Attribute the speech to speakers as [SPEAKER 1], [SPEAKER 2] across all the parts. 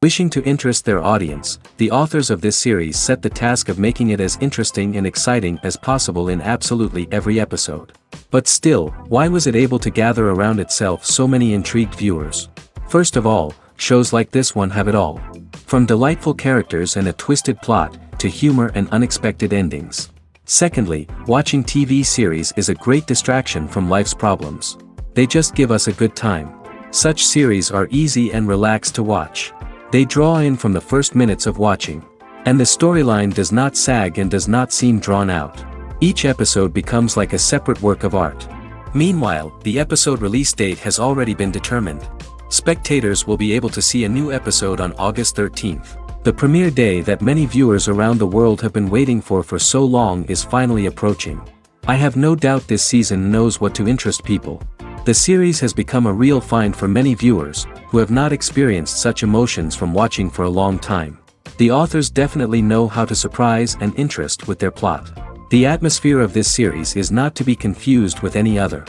[SPEAKER 1] Wishing to interest their audience, the authors of this series set the task of making it as interesting and exciting as possible in absolutely every episode. But still, why was it able to gather around itself so many intrigued viewers? First of all, shows like this one have it all. From delightful characters and a twisted plot, to humor and unexpected endings. Secondly, watching TV series is a great distraction from life's problems. They just give us a good time. Such series are easy and relaxed to watch. They draw in from the first minutes of watching. And the storyline does not sag and does not seem drawn out. Each episode becomes like a separate work of art. Meanwhile, the episode release date has already been determined. Spectators will be able to see a new episode on August 13th. The premiere day that many viewers around the world have been waiting for so long is finally approaching. I have no doubt this season knows what to interest people. The series has become a real find for many viewers, who have not experienced such emotions from watching for a long time. The authors definitely know how to surprise and interest with their plot. The atmosphere of this series is not to be confused with any other.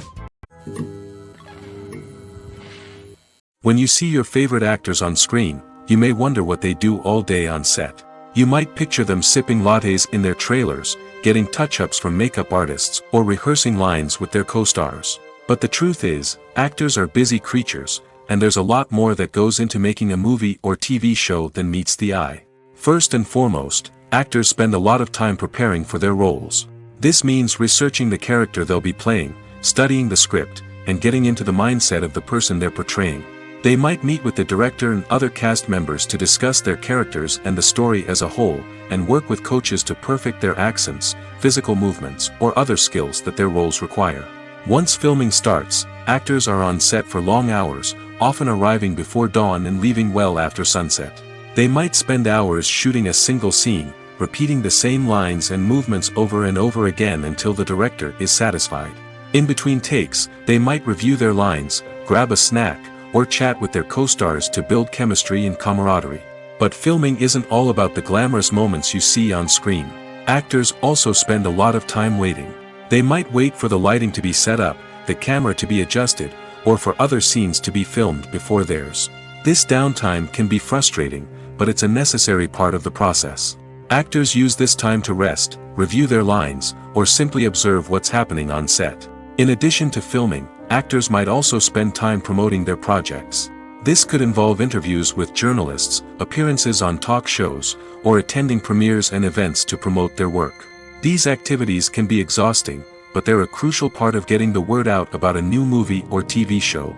[SPEAKER 2] When you see your favorite actors on screen, you may wonder what they do all day on set. You might picture them sipping lattes in their trailers, getting touch-ups from makeup artists, or rehearsing lines with their co-stars. But the truth is, actors are busy creatures, and there's a lot more that goes into making a movie or TV show than meets the eye. First and foremost, actors spend a lot of time preparing for their roles. This means researching the character they'll be playing, studying the script, and getting into the mindset of the person they're portraying. They might meet with the director and other cast members to discuss their characters and the story as a whole, and work with coaches to perfect their accents, physical movements, or other skills that their roles require. Once filming starts, actors are on set for long hours, often arriving before dawn and leaving well after sunset. They might spend hours shooting a single scene, repeating the same lines and movements over and over again until the director is satisfied. In between takes, they might review their lines, grab a snack, or chat with their co-stars to build chemistry and camaraderie. But filming isn't all about the glamorous moments you see on screen. Actors also spend a lot of time waiting. They might wait for the lighting to be set up, the camera to be adjusted, or for other scenes to be filmed before theirs. This downtime can be frustrating, but it's a necessary part of the process. Actors use this time to rest, review their lines, or simply observe what's happening on set. In addition to filming, actors might also spend time promoting their projects. This could involve interviews with journalists, appearances on talk shows, or attending premieres and events to promote their work. These activities can be exhausting, but they're a crucial part of getting the word out about a new movie or TV show.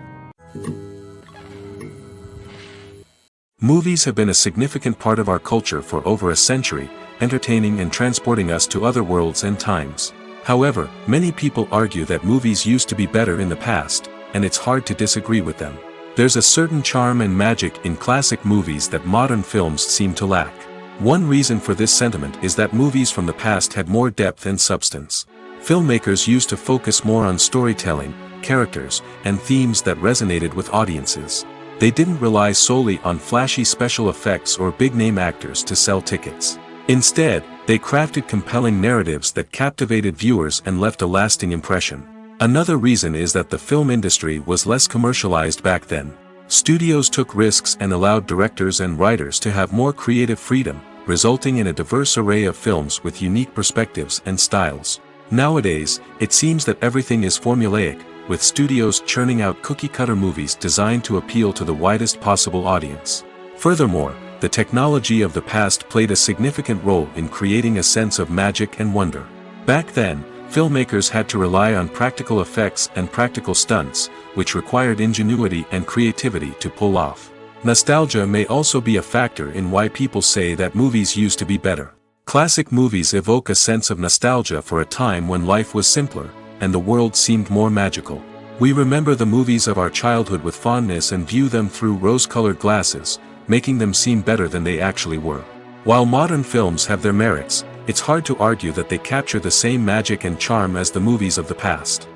[SPEAKER 2] Movies have been a significant part of our culture for over a century, entertaining and transporting us to other worlds and times. However, many people argue that movies used to be better in the past, and it's hard to disagree with them. There's a certain charm and magic in classic movies that modern films seem to lack. One reason for this sentiment is that movies from the past had more depth and substance. Filmmakers used to focus more on storytelling, characters, and themes that resonated with audiences. They didn't rely solely on flashy special effects or big-name actors to sell tickets. Instead, they crafted compelling narratives that captivated viewers and left a lasting impression. Another reason is that the film industry was less commercialized back then. Studios took risks and allowed directors and writers to have more creative freedom, resulting in a diverse array of films with unique perspectives and styles. Nowadays, it seems that everything is formulaic, with studios churning out cookie-cutter movies designed to appeal to the widest possible audience. Furthermore, the technology of the past played a significant role in creating a sense of magic and wonder. Back then, filmmakers had to rely on practical effects and practical stunts, which required ingenuity and creativity to pull off. Nostalgia may also be a factor in why people say that movies used to be better. Classic movies evoke a sense of nostalgia for a time when life was simpler, and the world seemed more magical. We remember the movies of our childhood with fondness and view them through rose-colored glasses, making them seem better than they actually were. While modern films have their merits, it's hard to argue that they capture the same magic and charm as the movies of the past.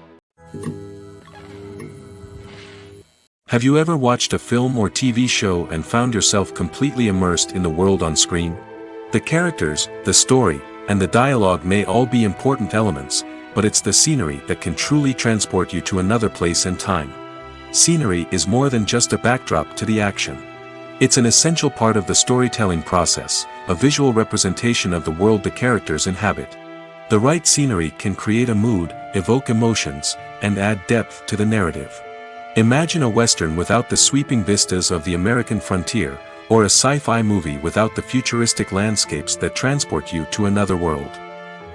[SPEAKER 2] Have you ever watched a film or TV show and found yourself completely immersed in the world on screen? The characters, the story, and the dialogue may all be important elements, but it's the scenery that can truly transport you to another place and time. Scenery is more than just a backdrop to the action. It's an essential part of the storytelling process, a visual representation of the world the characters inhabit. The right scenery can create a mood, evoke emotions, and add depth to the narrative. Imagine a Western without the sweeping vistas of the American frontier, or a sci-fi movie without the futuristic landscapes that transport you to another world.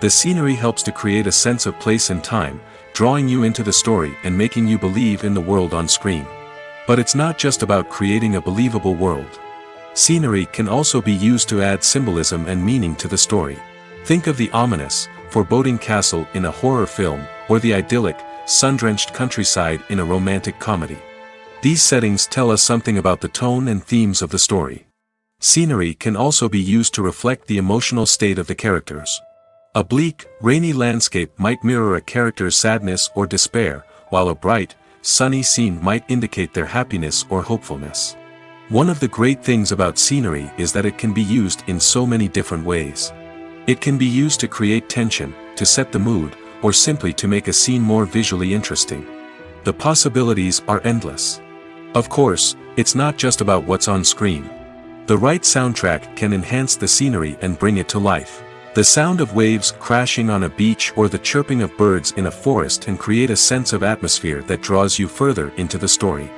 [SPEAKER 2] The scenery helps to create a sense of place and time, drawing you into the story and making you believe in the world on screen. But it's not just about creating a believable world. Scenery can also be used to add symbolism and meaning to the story. Think of the ominous, foreboding castle in a horror film, or the idyllic, sun-drenched countryside in a romantic comedy. These settings tell us something about the tone and themes of the story. Scenery can also be used to reflect the emotional state of the characters. A bleak, rainy landscape might mirror a character's sadness or despair, while a bright, sunny scene might indicate their happiness or hopefulness. One of the great things about scenery is that it can be used in so many different ways. It can be used to create tension, to set the mood, or simply to make a scene more visually interesting. The possibilities are endless. Of course, it's not just about what's on screen. The right soundtrack can enhance the scenery and bring it to life. The sound of waves crashing on a beach or the chirping of birds in a forest can create a sense of atmosphere that draws you further into the story.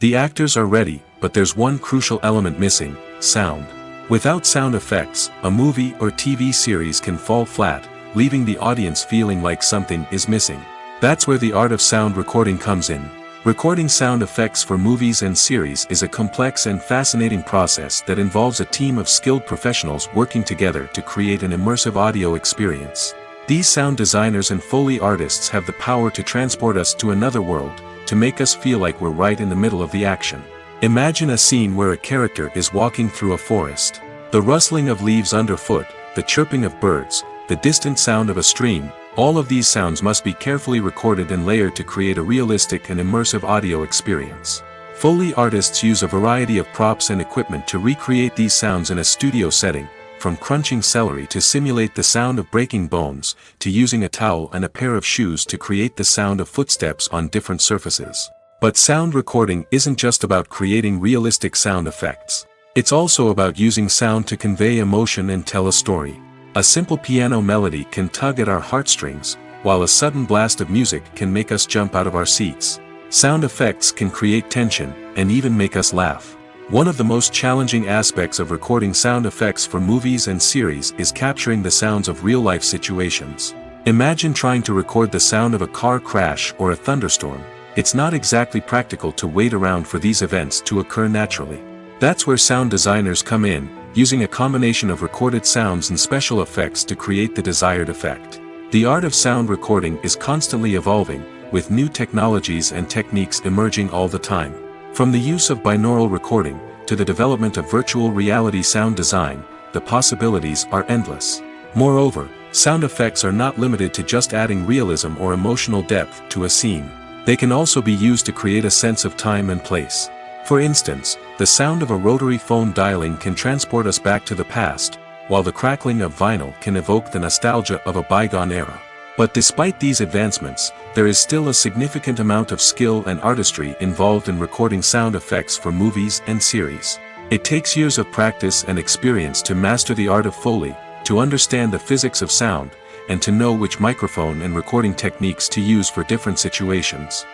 [SPEAKER 2] The actors are ready, but there's one crucial element missing: sound. Without sound effects, a movie or TV series can fall flat, leaving the audience feeling like something is missing. That's where the art of sound recording comes in. Recording sound effects for movies and series is a complex and fascinating process that involves a team of skilled professionals working together to create an immersive audio experience. These sound designers and Foley artists have the power to transport us to another world, to make us feel like we're right in the middle of the action. Imagine a scene where a character is walking through a forest. The rustling of leaves underfoot, the chirping of birds, the distant sound of a stream, all of these sounds must be carefully recorded and layered to create a realistic and immersive audio experience. Foley artists use a variety of props and equipment to recreate these sounds in a studio setting, from crunching celery to simulate the sound of breaking bones, to using a towel and a pair of shoes to create the sound of footsteps on different surfaces. But sound recording isn't just about creating realistic sound effects. It's also about using sound to convey emotion and tell a story. A simple piano melody can tug at our heartstrings, while a sudden blast of music can make us jump out of our seats. Sound effects can create tension, and even make us laugh. One of the most challenging aspects of recording sound effects for movies and series is capturing the sounds of real-life situations. Imagine trying to record the sound of a car crash or a thunderstorm. It's not exactly practical to wait around for these events to occur naturally. That's where sound designers come in, using a combination of recorded sounds and special effects to create the desired effect. The art of sound recording is constantly evolving, with new technologies and techniques emerging all the time. From the use of binaural recording, to the development of virtual reality sound design, the possibilities are endless. Moreover, sound effects are not limited to just adding realism or emotional depth to a scene. They can also be used to create a sense of time and place. For instance, the sound of a rotary phone dialing can transport us back to the past, while the crackling of vinyl can evoke the nostalgia of a bygone era. But despite these advancements, there is still a significant amount of skill and artistry involved in recording sound effects for movies and series. It takes years of practice and experience to master the art of Foley, to understand the physics of sound, and to know which microphone and recording techniques to use for different situations.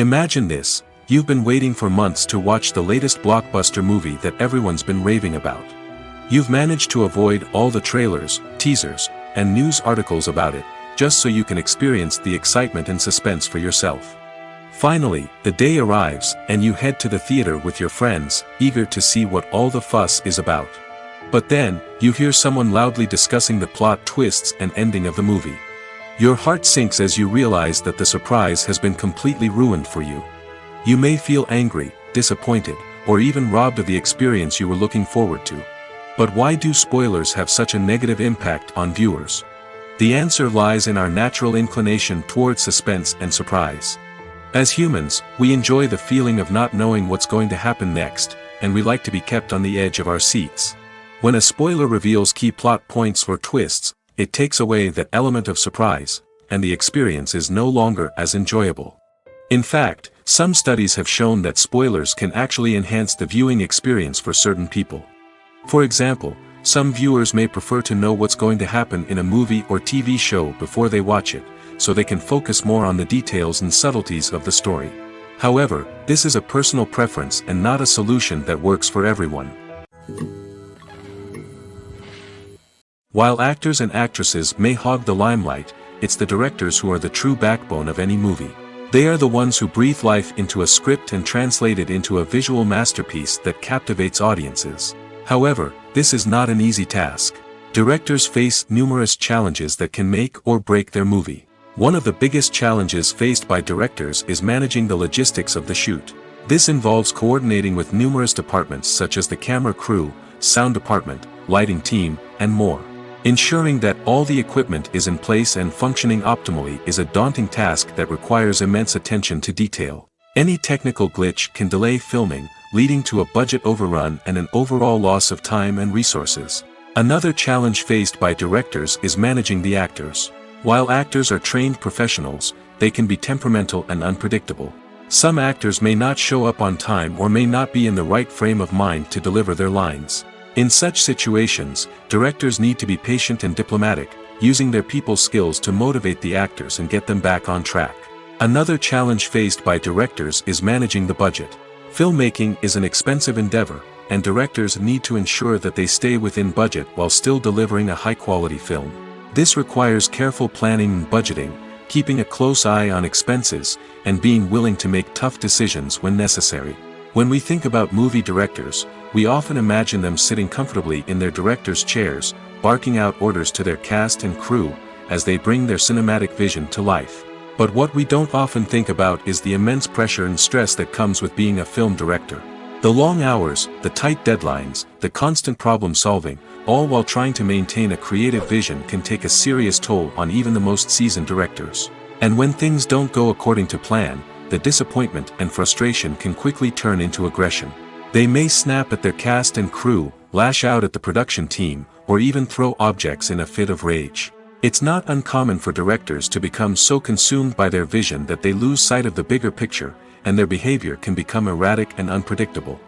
[SPEAKER 2] Imagine this, you've been waiting for months to watch the latest blockbuster movie that everyone's been raving about. You've managed to avoid all the trailers, teasers, and news articles about it, just so you can experience the excitement and suspense for yourself. Finally, the day arrives, and you head to the theater with your friends, eager to see what all the fuss is about. But then, you hear someone loudly discussing the plot twists and ending of the movie. Your heart sinks as you realize that the surprise has been completely ruined for you. You may feel angry, disappointed, or even robbed of the experience you were looking forward to. But why do spoilers have such a negative impact on viewers? The answer lies in our natural inclination toward suspense and surprise. As humans, we enjoy the feeling of not knowing what's going to happen next, and we like to be kept on the edge of our seats. When a spoiler reveals key plot points or twists, it takes away that element of surprise, and the experience is no longer as enjoyable. In fact, some studies have shown that spoilers can actually enhance the viewing experience for certain people. For example, some viewers may prefer to know what's going to happen in a movie or TV show before they watch it, so they can focus more on the details and subtleties of the story. However, this is a personal preference and not a solution that works for everyone. While actors and actresses may hog the limelight, it's the directors who are the true backbone of any movie. They are the ones who breathe life into a script and translate it into a visual masterpiece that captivates audiences. However, this is not an easy task. Directors face numerous challenges that can make or break their movie. One of the biggest challenges faced by directors is managing the logistics of the shoot. This involves coordinating with numerous departments such as the camera crew, sound department, lighting team, and more. Ensuring that all the equipment is in place and functioning optimally is a daunting task that requires immense attention to detail. Any technical glitch can delay filming, leading to a budget overrun and an overall loss of time and resources. Another challenge faced by directors is managing the actors. While actors are trained professionals, they can be temperamental and unpredictable. Some actors may not show up on time or may not be in the right frame of mind to deliver their lines. In such situations, directors need to be patient and diplomatic, using their people skills to motivate the actors and get them back on track. Another challenge faced by directors is managing the budget. Filmmaking is an expensive endeavor, and directors need to ensure that they stay within budget while still delivering a high-quality film. This requires careful planning and budgeting, keeping a close eye on expenses, and being willing to make tough decisions when necessary. When we think about movie directors, we often imagine them sitting comfortably in their director's chairs, barking out orders to their cast and crew, as they bring their cinematic vision to life. But what we don't often think about is the immense pressure and stress that comes with being a film director. The long hours, the tight deadlines, the constant problem solving, all while trying to maintain a creative vision can take a serious toll on even the most seasoned directors. And when things don't go according to plan, the disappointment and frustration can quickly turn into aggression. They may snap at their cast and crew, lash out at the production team, or even throw objects in a fit of rage. It's not uncommon for directors to become so consumed by their vision that they lose sight of the bigger picture, and their behavior can become erratic and unpredictable.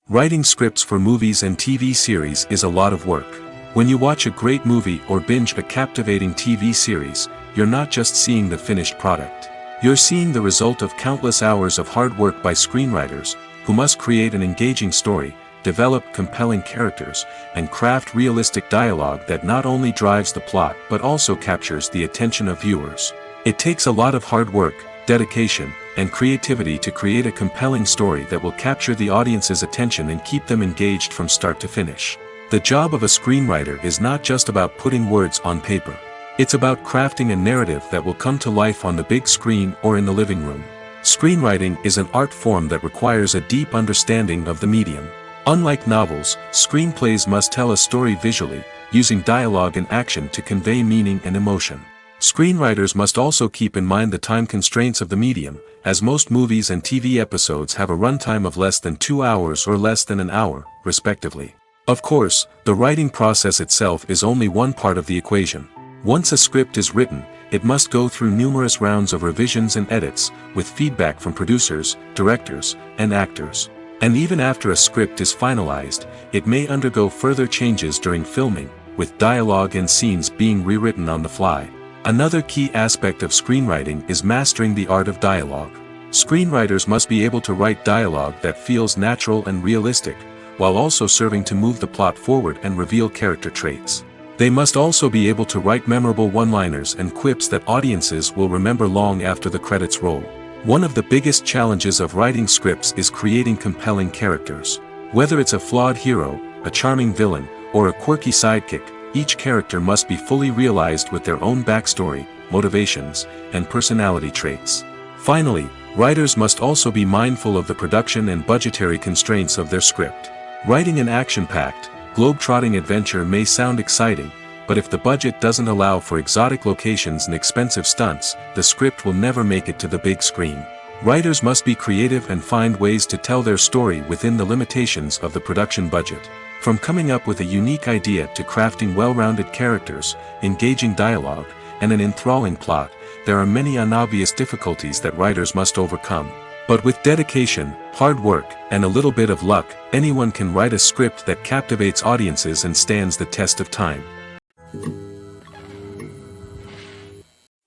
[SPEAKER 2] Writing scripts for movies and TV series is a lot of work. When you watch a great movie or binge a captivating TV series, you're not just seeing the finished product. You're seeing the result of countless hours of hard work by screenwriters, who must create an engaging story, develop compelling characters, and craft realistic dialogue that not only drives the plot but also captures the attention of viewers. It takes a lot of hard work, dedication, and creativity to create a compelling story that will capture the audience's attention and keep them engaged from start to finish. The job of a screenwriter is not just about putting words on paper. It's about crafting a narrative that will come to life on the big screen or in the living room. Screenwriting is an art form that requires a deep understanding of the medium. Unlike novels, screenplays must tell a story visually, using dialogue and action to convey meaning and emotion. Screenwriters must also keep in mind the time constraints of the medium, as most movies and TV episodes have a runtime of less than 2 hours or less than an hour, respectively. Of course, the writing process itself is only one part of the equation. Once a script is written, it must go through numerous rounds of revisions and edits, with feedback from producers, directors, and actors. And even after a script is finalized, it may undergo further changes during filming, with dialogue and scenes being rewritten on the fly. Another key aspect of screenwriting is mastering the art of dialogue. Screenwriters must be able to write dialogue that feels natural and realistic, while also serving to move the plot forward and reveal character traits. They must also be able to write memorable one-liners and quips that audiences will remember long after the credits roll. One of the biggest challenges of writing scripts is creating compelling characters. Whether it's a flawed hero, a charming villain, or a quirky sidekick, each character must be fully realized with their own backstory, motivations, and personality traits. Finally, writers must also be mindful of the production and budgetary constraints of their script. Writing an action-packed, globe-trotting adventure may sound exciting, but if the budget doesn't allow for exotic locations and expensive stunts, the script will never make it to the big screen. Writers must be creative and find ways to tell their story within the limitations of the production budget. From coming up with a unique idea to crafting well-rounded characters, engaging dialogue, and an enthralling plot, there are many unobvious difficulties that writers must overcome. But with dedication, hard work, and a little bit of luck, anyone can write a script that captivates audiences and stands the test of time.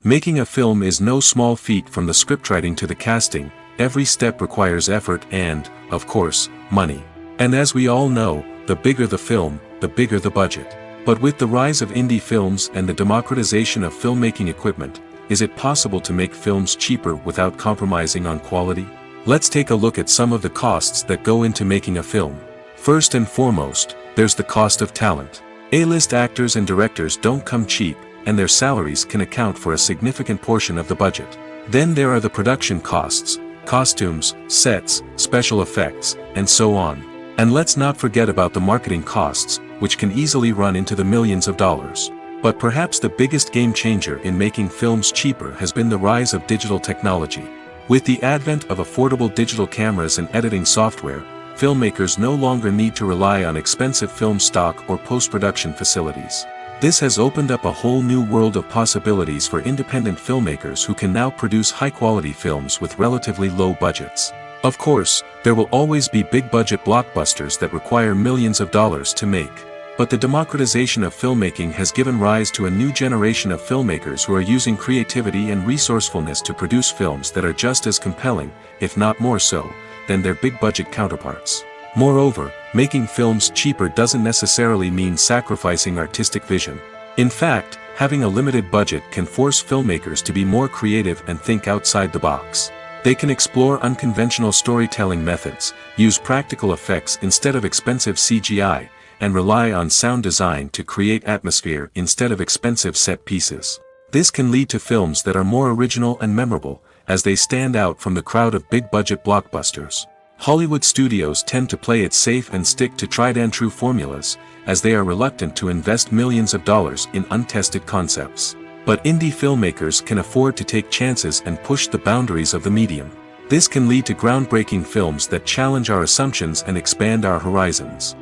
[SPEAKER 2] Making a film is no small feat. From the scriptwriting to the casting, every step requires effort and, of course, money. And as we all know, the bigger the film, the bigger the budget. But with the rise of indie films and the democratization of filmmaking equipment, is it possible to make films cheaper without compromising on quality? Let's take a look at some of the costs that go into making a film. First and foremost, there's the cost of talent. A-list actors and directors don't come cheap, and their salaries can account for a significant portion of the budget. Then there are the production costs, costumes, sets, special effects, and so on. And let's not forget about the marketing costs, which can easily run into the millions of dollars. But perhaps the biggest game changer in making films cheaper has been the rise of digital technology. With the advent of affordable digital cameras and editing software, filmmakers no longer need to rely on expensive film stock or post-production facilities. This has opened up a whole new world of possibilities for independent filmmakers who can now produce high-quality films with relatively low budgets. Of course, there will always be big-budget blockbusters that require millions of dollars to make. But the democratization of filmmaking has given rise to a new generation of filmmakers who are using creativity and resourcefulness to produce films that are just as compelling, if not more so, than their big-budget counterparts. Moreover, making films cheaper doesn't necessarily mean sacrificing artistic vision. In fact, having a limited budget can force filmmakers to be more creative and think outside the box. They can explore unconventional storytelling methods, use practical effects instead of expensive CGI, and rely on sound design to create atmosphere instead of expensive set pieces. This can lead to films that are more original and memorable, as they stand out from the crowd of big-budget blockbusters. Hollywood studios tend to play it safe and stick to tried-and-true formulas, as they are reluctant to invest millions of dollars in untested concepts. But indie filmmakers can afford to take chances and push the boundaries of the medium. This can lead to groundbreaking films that challenge our assumptions and expand our horizons.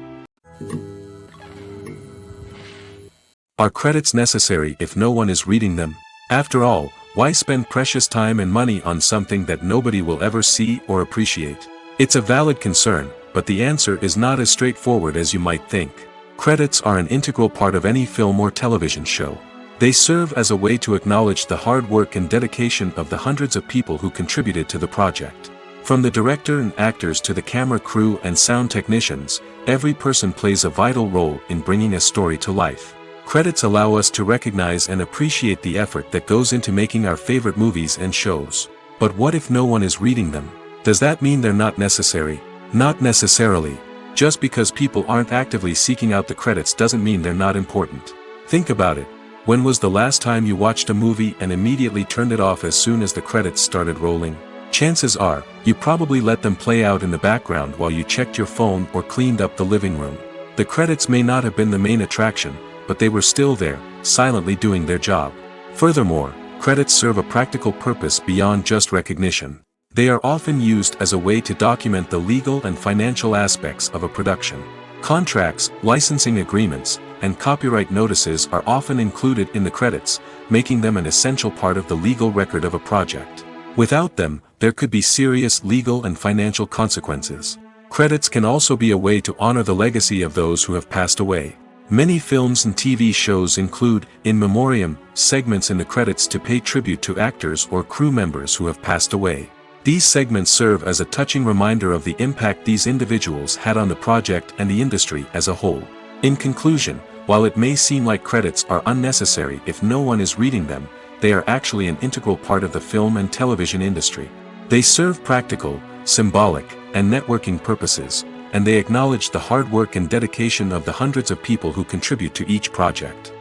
[SPEAKER 2] Are credits necessary if no one is reading them? After all, why spend precious time and money on something that nobody will ever see or appreciate? It's a valid concern, but the answer is not as straightforward as you might think. Credits are an integral part of any film or television show. They serve as a way to acknowledge the hard work and dedication of the hundreds of people who contributed to the project. From the director and actors to the camera crew and sound technicians, every person plays a vital role in bringing a story to life. Credits allow us to recognize and appreciate the effort that goes into making our favorite movies and shows. But what if no one is reading them? Does that mean they're not necessary? Not necessarily. Just because people aren't actively seeking out the credits doesn't mean they're not important. Think about it. When was the last time you watched a movie and immediately turned it off as soon as the credits started rolling? Chances are, you probably let them play out in the background while you checked your phone or cleaned up the living room. The credits may not have been the main attraction, but they were still there, silently doing their job. Furthermore, credits serve a practical purpose beyond just recognition. They are often used as a way to document the legal and financial aspects of a production. Contracts, licensing agreements, and copyright notices are often included in the credits, making them an essential part of the legal record of a project. Without them, there could be serious legal and financial consequences. Credits can also be a way to honor the legacy of those who have passed away. Many films and TV shows include, in memoriam, segments in the credits to pay tribute to actors or crew members who have passed away. These segments serve as a touching reminder of the impact these individuals had on the project and the industry as a whole. In conclusion, while it may seem like credits are unnecessary if no one is reading them, they are actually an integral part of the film and television industry. They serve practical, symbolic, and networking purposes, and they acknowledge the hard work and dedication of the hundreds of people who contribute to each project.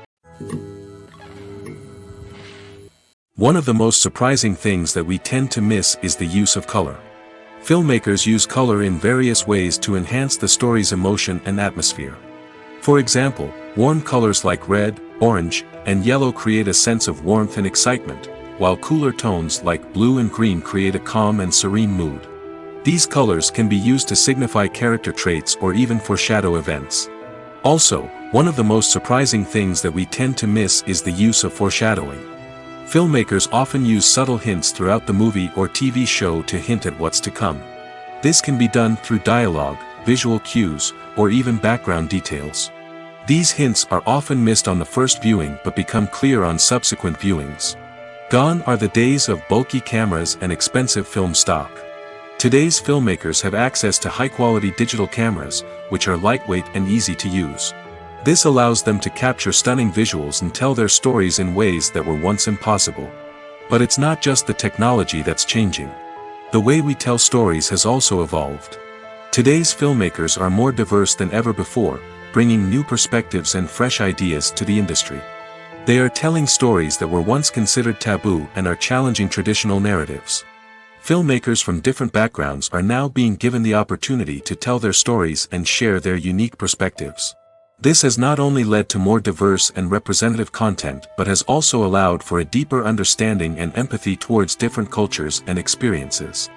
[SPEAKER 2] One of the most surprising things that we tend to miss is the use of color. Filmmakers use color in various ways to enhance the story's emotion and atmosphere. For example, warm colors like red, orange, and yellow create a sense of warmth and excitement, while cooler tones like blue and green create a calm and serene mood. These colors can be used to signify character traits or even foreshadow events. Also, one of the most surprising things that we tend to miss is the use of foreshadowing. Filmmakers often use subtle hints throughout the movie or TV show to hint at what's to come. This can be done through dialogue, visual cues, or even background details. These hints are often missed on the first viewing but become clear on subsequent viewings. Gone are the days of bulky cameras and expensive film stock. Today's filmmakers have access to high-quality digital cameras, which are lightweight and easy to use. This allows them to capture stunning visuals and tell their stories in ways that were once impossible. But it's not just the technology that's changing. The way we tell stories has also evolved. Today's filmmakers are more diverse than ever before, bringing new perspectives and fresh ideas to the industry. They are telling stories that were once considered taboo and are challenging traditional narratives. Filmmakers from different backgrounds are now being given the opportunity to tell their stories and share their unique perspectives. This has not only led to more diverse and representative content but has also allowed for a deeper understanding and empathy towards different cultures and experiences.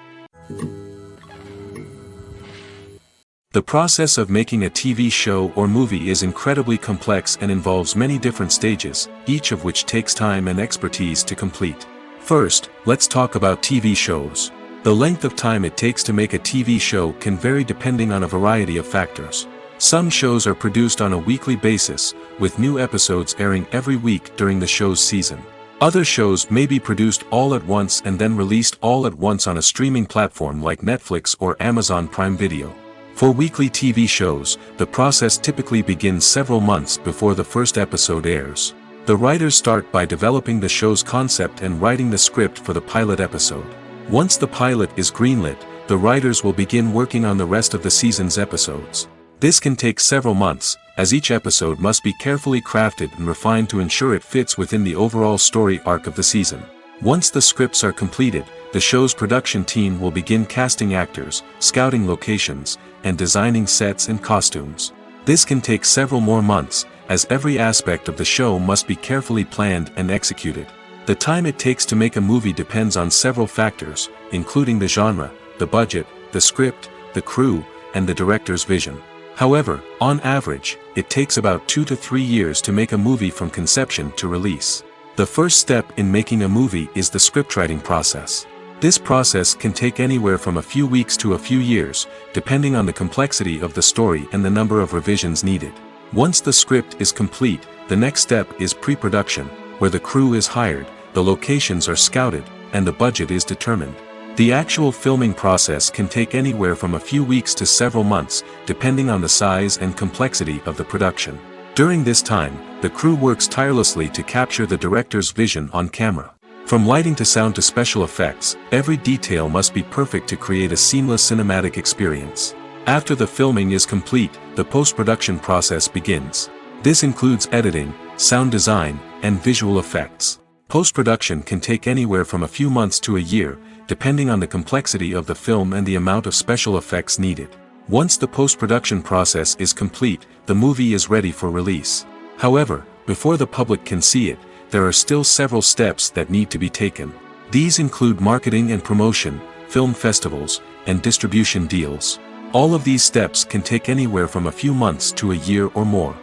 [SPEAKER 2] The process of making a TV show or movie is incredibly complex and involves many different stages, each of which takes time and expertise to complete. First, let's talk about TV shows. The length of time it takes to make a TV show can vary depending on a variety of factors. Some shows are produced on a weekly basis, with new episodes airing every week during the show's season. Other shows may be produced all at once and then released all at once on a streaming platform like Netflix or Amazon Prime Video. For weekly TV shows, the process typically begins several months before the first episode airs. The writers start by developing the show's concept and writing the script for the pilot episode. Once the pilot is greenlit, the writers will begin working on the rest of the season's episodes. This can take several months, as each episode must be carefully crafted and refined to ensure it fits within the overall story arc of the season. Once the scripts are completed, the show's production team will begin casting actors, scouting locations, and designing sets and costumes. This can take several more months, as every aspect of the show must be carefully planned and executed. The time it takes to make a movie depends on several factors, including the genre, the budget, the script, the crew, and the director's vision. However, on average, it takes about 2 to 3 years to make a movie from conception to release. The first step in making a movie is the scriptwriting process. This process can take anywhere from a few weeks to a few years, depending on the complexity of the story and the number of revisions needed. Once the script is complete, the next step is pre-production, where the crew is hired, the locations are scouted, and the budget is determined. The actual filming process can take anywhere from a few weeks to several months, depending on the size and complexity of the production. During this time, the crew works tirelessly to capture the director's vision on camera. From lighting to sound to special effects, every detail must be perfect to create a seamless cinematic experience. After the filming is complete, the post-production process begins. This includes editing, sound design, and visual effects. Post-production can take anywhere from a few months to a year, depending on the complexity of the film and the amount of special effects needed. Once the post-production process is complete, the movie is ready for release. However, before the public can see it, there are still several steps that need to be taken. These include marketing and promotion, film festivals, and distribution deals. All of these steps can take anywhere from a few months to a year or more.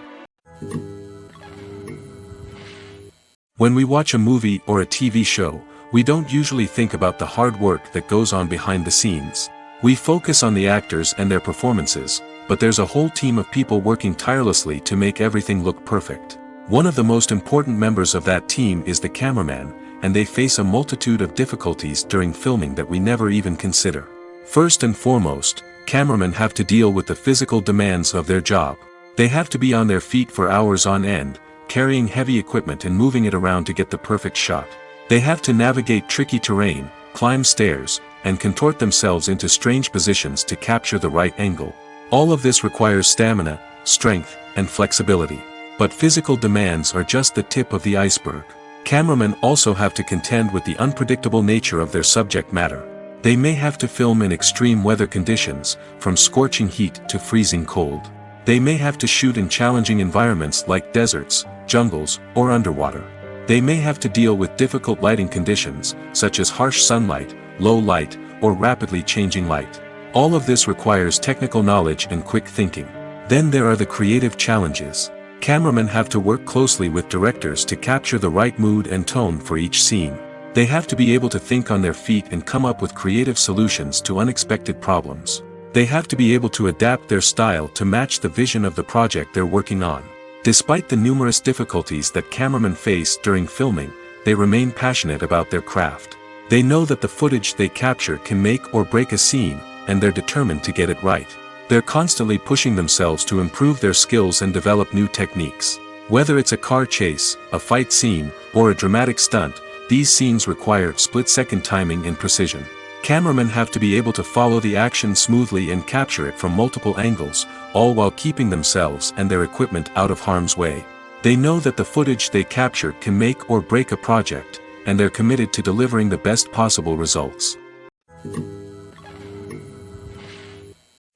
[SPEAKER 2] When we watch a movie or a TV show, we don't usually think about the hard work that goes on behind the scenes. We focus on the actors and their performances, but there's a whole team of people working tirelessly to make everything look perfect. One of the most important members of that team is the cameraman, and they face a multitude of difficulties during filming that we never even consider. First and foremost, cameramen have to deal with the physical demands of their job. They have to be on their feet for hours on end, carrying heavy equipment and moving it around to get the perfect shot. They have to navigate tricky terrain, climb stairs, and contort themselves into strange positions to capture the right angle. All of this requires stamina, strength, and flexibility. But physical demands are just the tip of the iceberg. Cameramen also have to contend with the unpredictable nature of their subject matter. They may have to film in extreme weather conditions, from scorching heat to freezing cold. They may have to shoot in challenging environments like deserts, jungles, or underwater. They may have to deal with difficult lighting conditions, such as harsh sunlight, low light, or rapidly changing light. All of this requires technical knowledge and quick thinking. Then there are the creative challenges. Cameramen have to work closely with directors to capture the right mood and tone for each scene. They have to be able to think on their feet and come up with creative solutions to unexpected problems. They have to be able to adapt their style to match the vision of the project they're working on. Despite the numerous difficulties that cameramen face during filming, they remain passionate about their craft. They know that the footage they capture can make or break a scene, and they're determined to get it right. They're constantly pushing themselves to improve their skills and develop new techniques. Whether it's a car chase, a fight scene, or a dramatic stunt, these scenes require split-second timing and precision. Cameramen have to be able to follow the action smoothly and capture it from multiple angles, all while keeping themselves and their equipment out of harm's way. They know that the footage they capture can make or break a project, and they're committed to delivering the best possible results.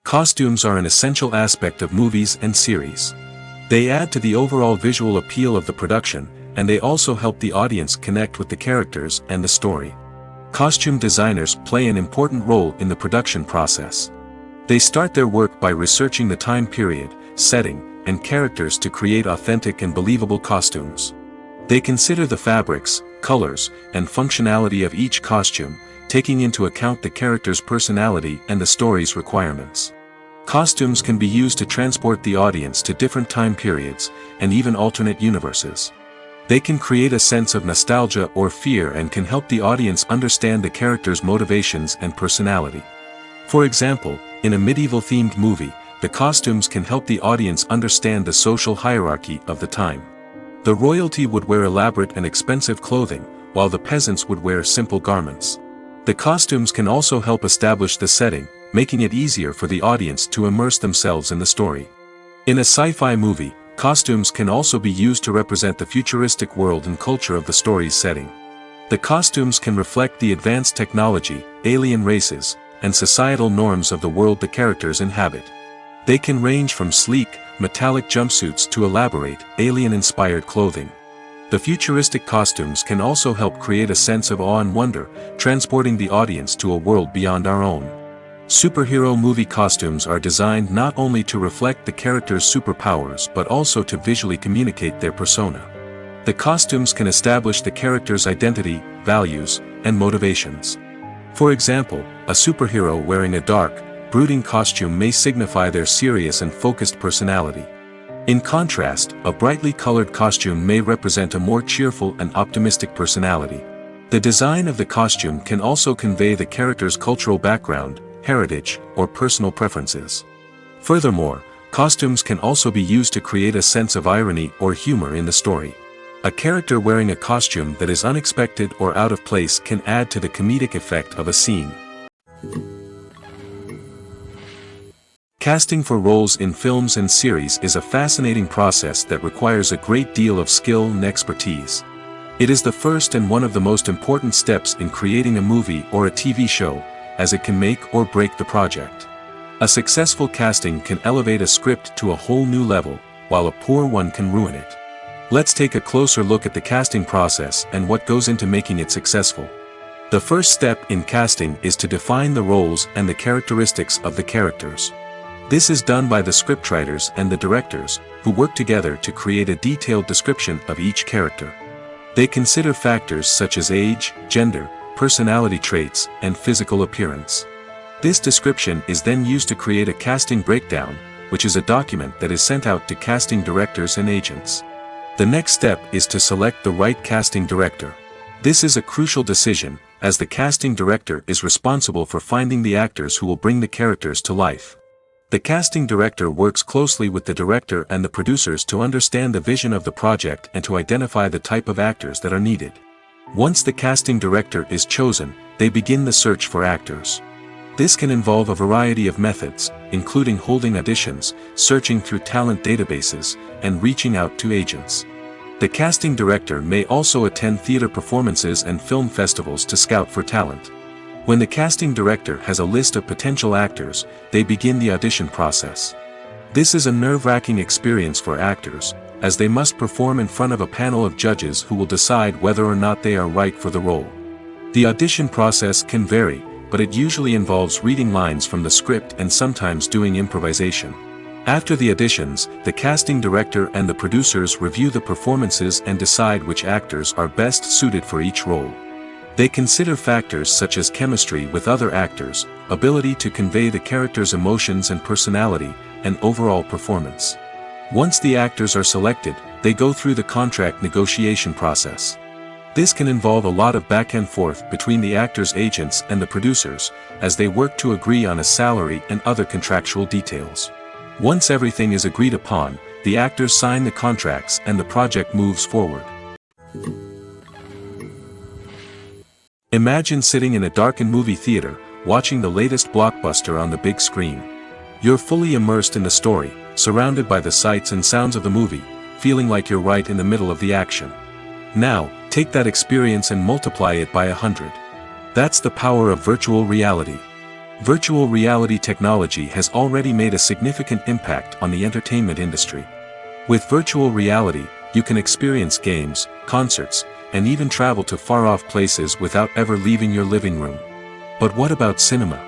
[SPEAKER 2] Costumes are an essential aspect of movies and series. They add to the overall visual appeal of the production, and they also help the audience connect with the characters and the story. Costume designers play an important role in the production process. They start their work by researching the time period, setting, and characters to create authentic and believable costumes. They consider the fabrics, colors, and functionality of each costume, taking into account the character's personality and the story's requirements. Costumes can be used to transport the audience to different time periods, and even alternate universes. They can create a sense of nostalgia or fear and can help the audience understand the character's motivations and personality. For example, in a medieval-themed movie, the costumes can help the audience understand the social hierarchy of the time. The royalty would wear elaborate and expensive clothing, while the peasants would wear simple garments. The costumes can also help establish the setting, making it easier for the audience to immerse themselves in the story. In a sci-fi movie, costumes can also be used to represent the futuristic world and culture of the story's setting. The costumes can reflect the advanced technology, alien races, and societal norms of the world the characters inhabit. They can range from sleek, metallic jumpsuits to elaborate, alien-inspired clothing. The futuristic costumes can also help create a sense of awe and wonder, transporting the audience to a world beyond our own. Superhero movie costumes are designed not only to reflect the character's superpowers but also to visually communicate their persona. The costumes can establish the character's identity, values, and motivations. For example, a superhero wearing a dark, brooding costume may signify their serious and focused personality. In contrast, a brightly colored costume may represent a more cheerful and optimistic personality. The design of the costume can also convey the character's cultural background, heritage, or personal preferences. Furthermore, costumes can also be used to create a sense of irony or humor in the story. A character wearing a costume that is unexpected or out of place can add to the comedic effect of a scene. Casting for roles in films and series is a fascinating process that requires a great deal of skill and expertise. It is the first and one of the most important steps in creating a movie or a TV show, as it can make or break the project. A successful casting can elevate a script to a whole new level, while a poor one can ruin it. Let's take a closer look at the casting process and what goes into making it successful. The first step in casting is to define the roles and the characteristics of the characters. This is done by the scriptwriters and the directors, who work together to create a detailed description of each character. They consider factors such as age, gender, personality traits, and physical appearance. This description is then used to create a casting breakdown, which is a document that is sent out to casting directors and agents. The next step is to select the right casting director. This is a crucial decision, as the casting director is responsible for finding the actors who will bring the characters to life. The casting director works closely with the director and the producers to understand the vision of the project and to identify the type of actors that are needed. Once the casting director is chosen, they begin the search for actors. This can involve a variety of methods, including holding auditions, searching through talent databases, and reaching out to agents. The casting director may also attend theater performances and film festivals to scout for talent. When the casting director has a list of potential actors, they begin the audition process. This is a nerve-wracking experience for actors, as they must perform in front of a panel of judges who will decide whether or not they are right for the role. The audition process can vary, but it usually involves reading lines from the script and sometimes doing improvisation. After the auditions, the casting director and the producers review the performances and decide which actors are best suited for each role. They consider factors such as chemistry with other actors, ability to convey the character's emotions and personality, and overall performance. Once the actors are selected, they go through the contract negotiation process. This can involve a lot of back and forth between the actors' agents and the producers, as they work to agree on a salary and other contractual details. Once everything is agreed upon, the actors sign the contracts and the project moves forward. Imagine sitting in a darkened movie theater, watching the latest blockbuster on the big screen. You're fully immersed in the story, surrounded by the sights and sounds of the movie, feeling like you're right in the middle of the action. Now, take that experience and multiply it by 100. That's the power of virtual reality. Virtual reality technology has already made a significant impact on the entertainment industry. With virtual reality, you can experience games, concerts, and even travel to far-off places without ever leaving your living room. But what about cinema?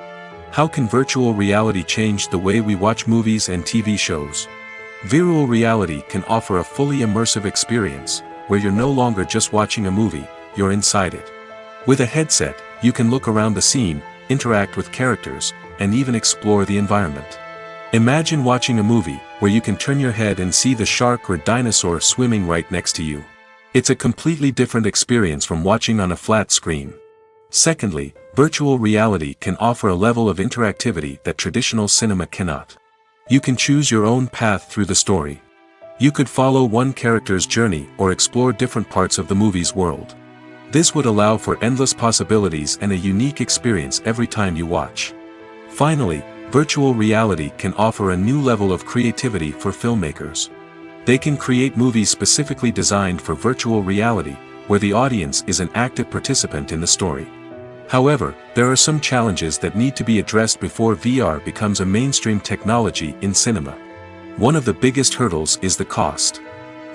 [SPEAKER 2] How can virtual reality change the way we watch movies and TV shows? Virtual reality can offer a fully immersive experience, where you're no longer just watching a movie, you're inside it. With a headset, you can look around the scene, interact with characters, and even explore the environment. Imagine watching a movie where you can turn your head and see the shark or dinosaur swimming right next to you. It's a completely different experience from watching on a flat screen. Secondly, virtual reality can offer a level of interactivity that traditional cinema cannot. You can choose your own path through the story. You could follow one character's journey or explore different parts of the movie's world. This would allow for endless possibilities and a unique experience every time you watch. Finally, virtual reality can offer a new level of creativity for filmmakers. They can create movies specifically designed for virtual reality, where the audience is an active participant in the story. However, there are some challenges that need to be addressed before VR becomes a mainstream technology in cinema. One of the biggest hurdles is the cost.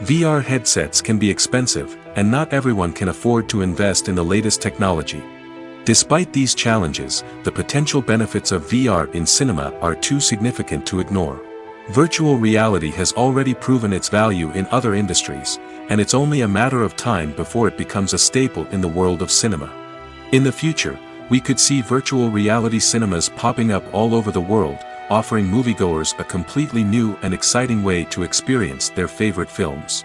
[SPEAKER 2] VR headsets can be expensive, and not everyone can afford to invest in the latest technology. Despite these challenges, the potential benefits of VR in cinema are too significant to ignore. Virtual reality has already proven its value in other industries, and it's only a matter of time before it becomes a staple in the world of cinema. In the future, we could see virtual reality cinemas popping up all over the world, offering moviegoers a completely new and exciting way to experience their favorite films.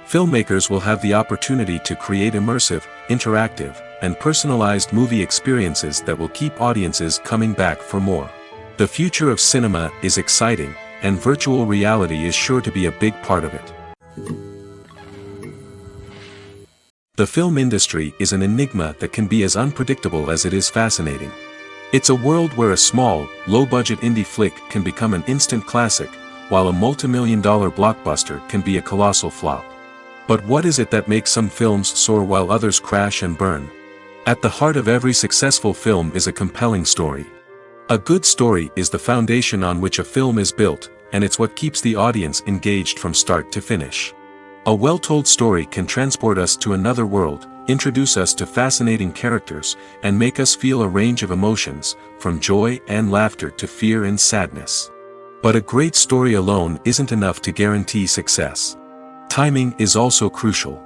[SPEAKER 2] Filmmakers will have the opportunity to create immersive, interactive, and personalized movie experiences that will keep audiences coming back for more. The future of cinema is exciting, and virtual reality is sure to be a big part of it. The film industry is an enigma that can be as unpredictable as it is fascinating. It's a world where a small, low-budget indie flick can become an instant classic, while a multi-million-dollar blockbuster can be a colossal flop. But what is it that makes some films soar while others crash and burn? At the heart of every successful film is a compelling story. A good story is the foundation on which a film is built, and it's what keeps the audience engaged from start to finish. A well-told story can transport us to another world, introduce us to fascinating characters, and make us feel a range of emotions, from joy and laughter to fear and sadness. But a great story alone isn't enough to guarantee success. Timing is also crucial.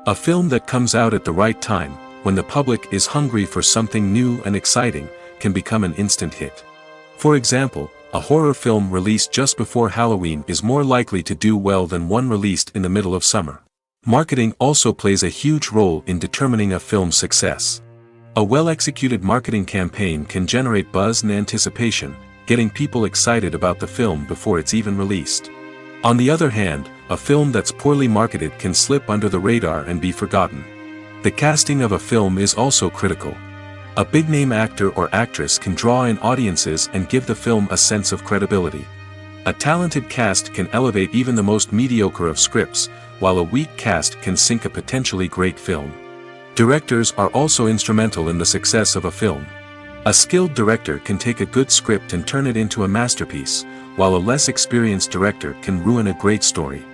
[SPEAKER 2] A film that comes out at the right time, when the public is hungry for something new and exciting, can become an instant hit. For example, A horror film released just before Halloween is more likely to do well than one released in the middle of summer. Marketing also plays a huge role in determining a film's success. A well-executed marketing campaign can generate buzz and anticipation, getting people excited about the film before it's even released. On the other hand, a film that's poorly marketed can slip under the radar and be forgotten. The casting of a film is also critical. A big-name actor or actress can draw in audiences and give the film a sense of credibility. A talented cast can elevate even the most mediocre of scripts, while a weak cast can sink a potentially great film. Directors are also instrumental in the success of a film. A skilled director can take a good script and turn it into a masterpiece, while a less experienced director can ruin a great story.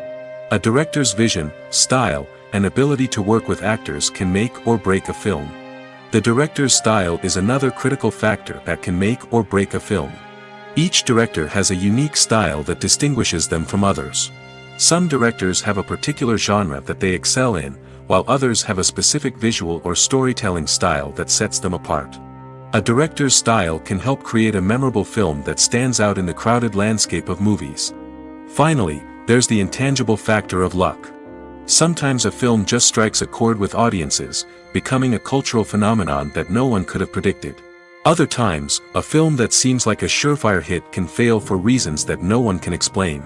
[SPEAKER 2] A director's vision, style, and ability to work with actors can make or break a film. The director's style is another critical factor that can make or break a film. Each director has a unique style that distinguishes them from others. Some directors have a particular genre that they excel in, while others have a specific visual or storytelling style that sets them apart. A director's style can help create a memorable film that stands out in the crowded landscape of movies. Finally, there's the intangible factor of luck. Sometimes a film just strikes a chord with audiences, becoming a cultural phenomenon that no one could have predicted. Other times, a film that seems like a surefire hit can fail for reasons that no one can explain.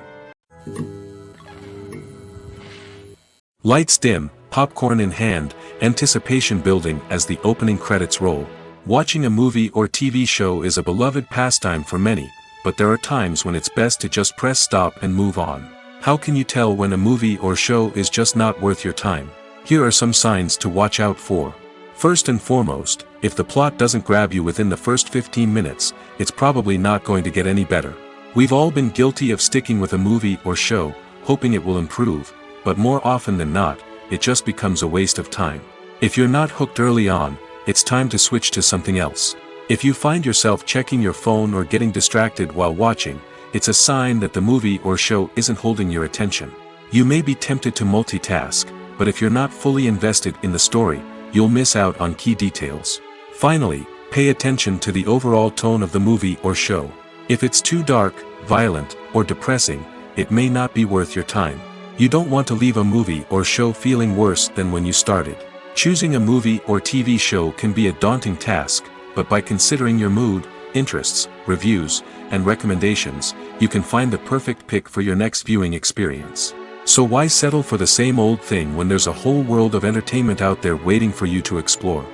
[SPEAKER 2] Lights dim, popcorn in hand, anticipation building as the opening credits roll. Watching a movie or TV show is a beloved pastime for many, but there are times when it's best to just press stop and move on. How can you tell when a movie or show is just not worth your time? Here are some signs to watch out for. First and foremost, if the plot doesn't grab you within the first 15 minutes, it's probably not going to get any better. We've all been guilty of sticking with a movie or show, hoping it will improve, but more often than not, it just becomes a waste of time. If you're not hooked early on, it's time to switch to something else. If you find yourself checking your phone or getting distracted while watching, it's a sign that the movie or show isn't holding your attention. You may be tempted to multitask, but if you're not fully invested in the story, you'll miss out on key details. Finally, pay attention to the overall tone of the movie or show. If it's too dark, violent, or depressing, it may not be worth your time. You don't want to leave a movie or show feeling worse than when you started. Choosing a movie or TV show can be a daunting task, but by considering your mood, interests, reviews, and recommendations, you can find the perfect pick for your next viewing experience. So why settle for the same old thing when there's a whole world of entertainment out there waiting for you to explore?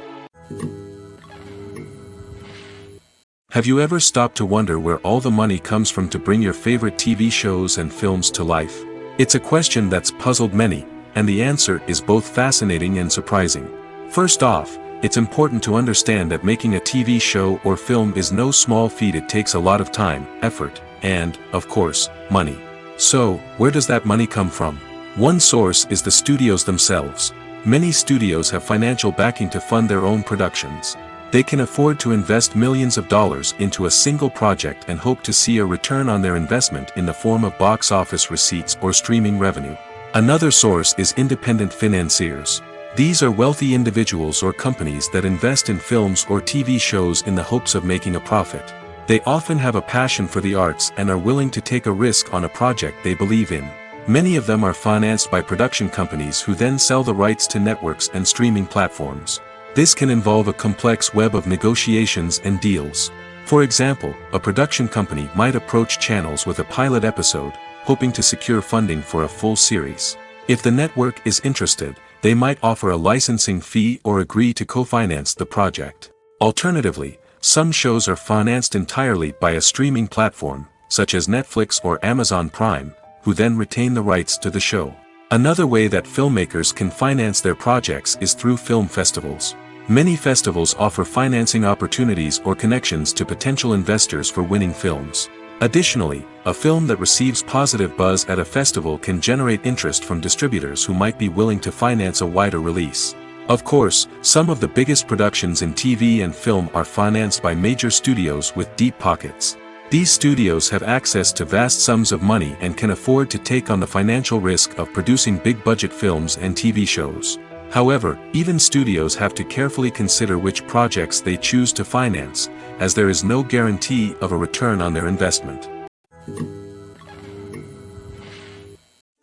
[SPEAKER 2] Have you ever stopped to wonder where all the money comes from to bring your favorite TV shows and films to life? It's a question that's puzzled many, and the answer is both fascinating and surprising. First off, it's important to understand that making a TV show or film is no small feat. It takes a lot of time, effort, and, of course, money. So, where does that money come from? One source is the studios themselves. Many studios have financial backing to fund their own productions. They can afford to invest millions of dollars into a single project and hope to see a return on their investment in the form of box office receipts or streaming revenue. Another source is independent financiers. These are wealthy individuals or companies that invest in films or TV shows in the hopes of making a profit. They often have a passion for the arts and are willing to take a risk on a project they believe in. Many of them are financed by production companies who then sell the rights to networks and streaming platforms. This can involve a complex web of negotiations and deals. For example, a production company might approach channels with a pilot episode, hoping to secure funding for a full series. If the network is interested, they might offer a licensing fee or agree to co-finance the project. Alternatively, some shows are financed entirely by a streaming platform, such as Netflix or Amazon Prime, who then retain the rights to the show. Another way that filmmakers can finance their projects is through film festivals. Many festivals offer financing opportunities or connections to potential investors for winning films. Additionally, a film that receives positive buzz at a festival can generate interest from distributors who might be willing to finance a wider release. Of course, some of the biggest productions in TV and film are financed by major studios with deep pockets. These studios have access to vast sums of money and can afford to take on the financial risk of producing big-budget films and TV shows. However, even studios have to carefully consider which projects they choose to finance, as there is no guarantee of a return on their investment.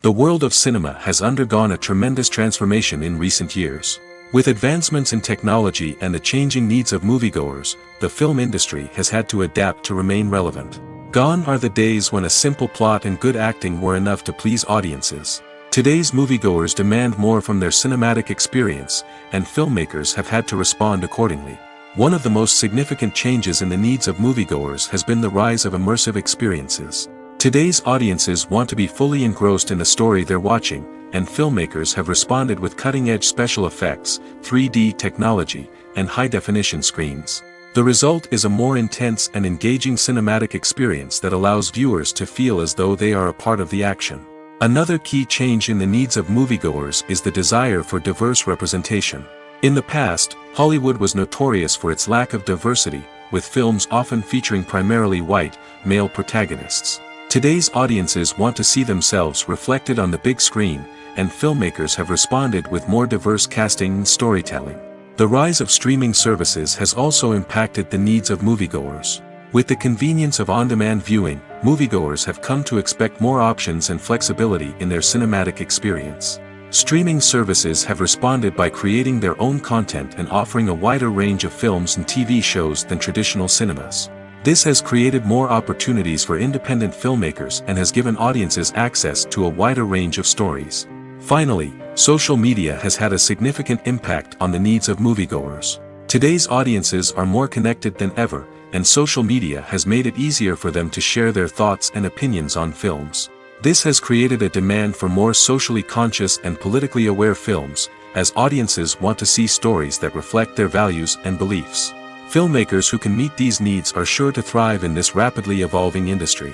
[SPEAKER 2] The world of cinema has undergone a tremendous transformation in recent years. With advancements in technology and the changing needs of moviegoers, the film industry has had to adapt to remain relevant. Gone are the days when a simple plot and good acting were enough to please audiences. Today's moviegoers demand more from their cinematic experience, and filmmakers have had to respond accordingly. One of the most significant changes in the needs of moviegoers has been the rise of immersive experiences. Today's audiences want to be fully engrossed in the story they're watching, and filmmakers have responded with cutting-edge special effects, 3D technology, and high-definition screens. The result is a more intense and engaging cinematic experience that allows viewers to feel as though they are a part of the action. Another key change in the needs of moviegoers is the desire for diverse representation. In the past, Hollywood was notorious for its lack of diversity, with films often featuring primarily white, male protagonists. Today's audiences want to see themselves reflected on the big screen, and filmmakers have responded with more diverse casting and storytelling. The rise of streaming services has also impacted the needs of moviegoers. With the convenience of on-demand viewing, moviegoers have come to expect more options and flexibility in their cinematic experience. Streaming services have responded by creating their own content and offering a wider range of films and TV shows than traditional cinemas. This has created more opportunities for independent filmmakers and has given audiences access to a wider range of stories. Finally, social media has had a significant impact on the needs of moviegoers. Today's audiences are more connected than ever, and social media has made it easier for them to share their thoughts and opinions on films. This has created a demand for more socially conscious and politically aware films, as audiences want to see stories that reflect their values and beliefs. Filmmakers who can meet these needs are sure to thrive in this rapidly evolving industry.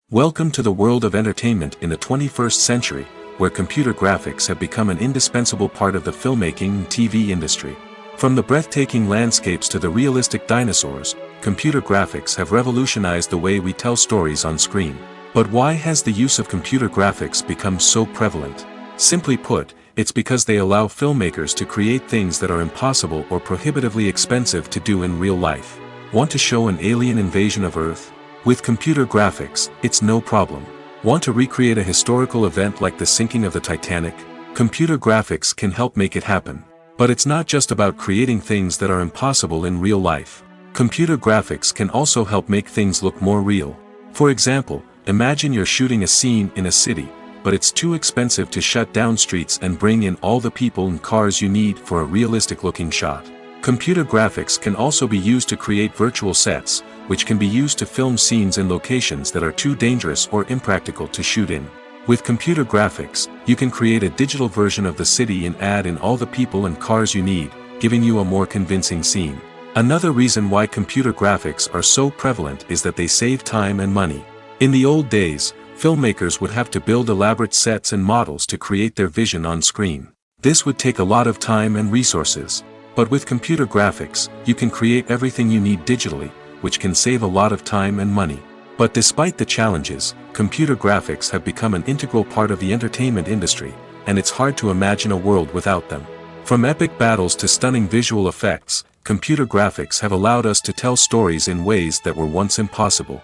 [SPEAKER 2] Welcome to the world of entertainment in the 21st century, where computer graphics have become an indispensable part of the filmmaking and TV industry. From the breathtaking landscapes to the realistic dinosaurs, computer graphics have revolutionized the way we tell stories on screen. But why has the use of computer graphics become so prevalent? Simply put, it's because they allow filmmakers to create things that are impossible or prohibitively expensive to do in real life. Want to show an alien invasion of Earth? With computer graphics, it's no problem. Want to recreate a historical event like the sinking of the Titanic? Computer graphics can help make it happen. But it's not just about creating things that are impossible in real life. Computer graphics can also help make things look more real. For example, imagine you're shooting a scene in a city, but it's too expensive to shut down streets and bring in all the people and cars you need for a realistic-looking shot. Computer graphics can also be used to create virtual sets, which can be used to film scenes in locations that are too dangerous or impractical to shoot in. With computer graphics, you can create a digital version of the city and add in all the people and cars you need, giving you a more convincing scene. Another reason why computer graphics are so prevalent is that they save time and money. In the old days, filmmakers would have to build elaborate sets and models to create their vision on screen. This would take a lot of time and resources. But with computer graphics, you can create everything you need digitally, which can save a lot of time and money. But despite the challenges, computer graphics have become an integral part of the entertainment industry, and it's hard to imagine a world without them. From epic battles to stunning visual effects, computer graphics have allowed us to tell stories in ways that were once impossible.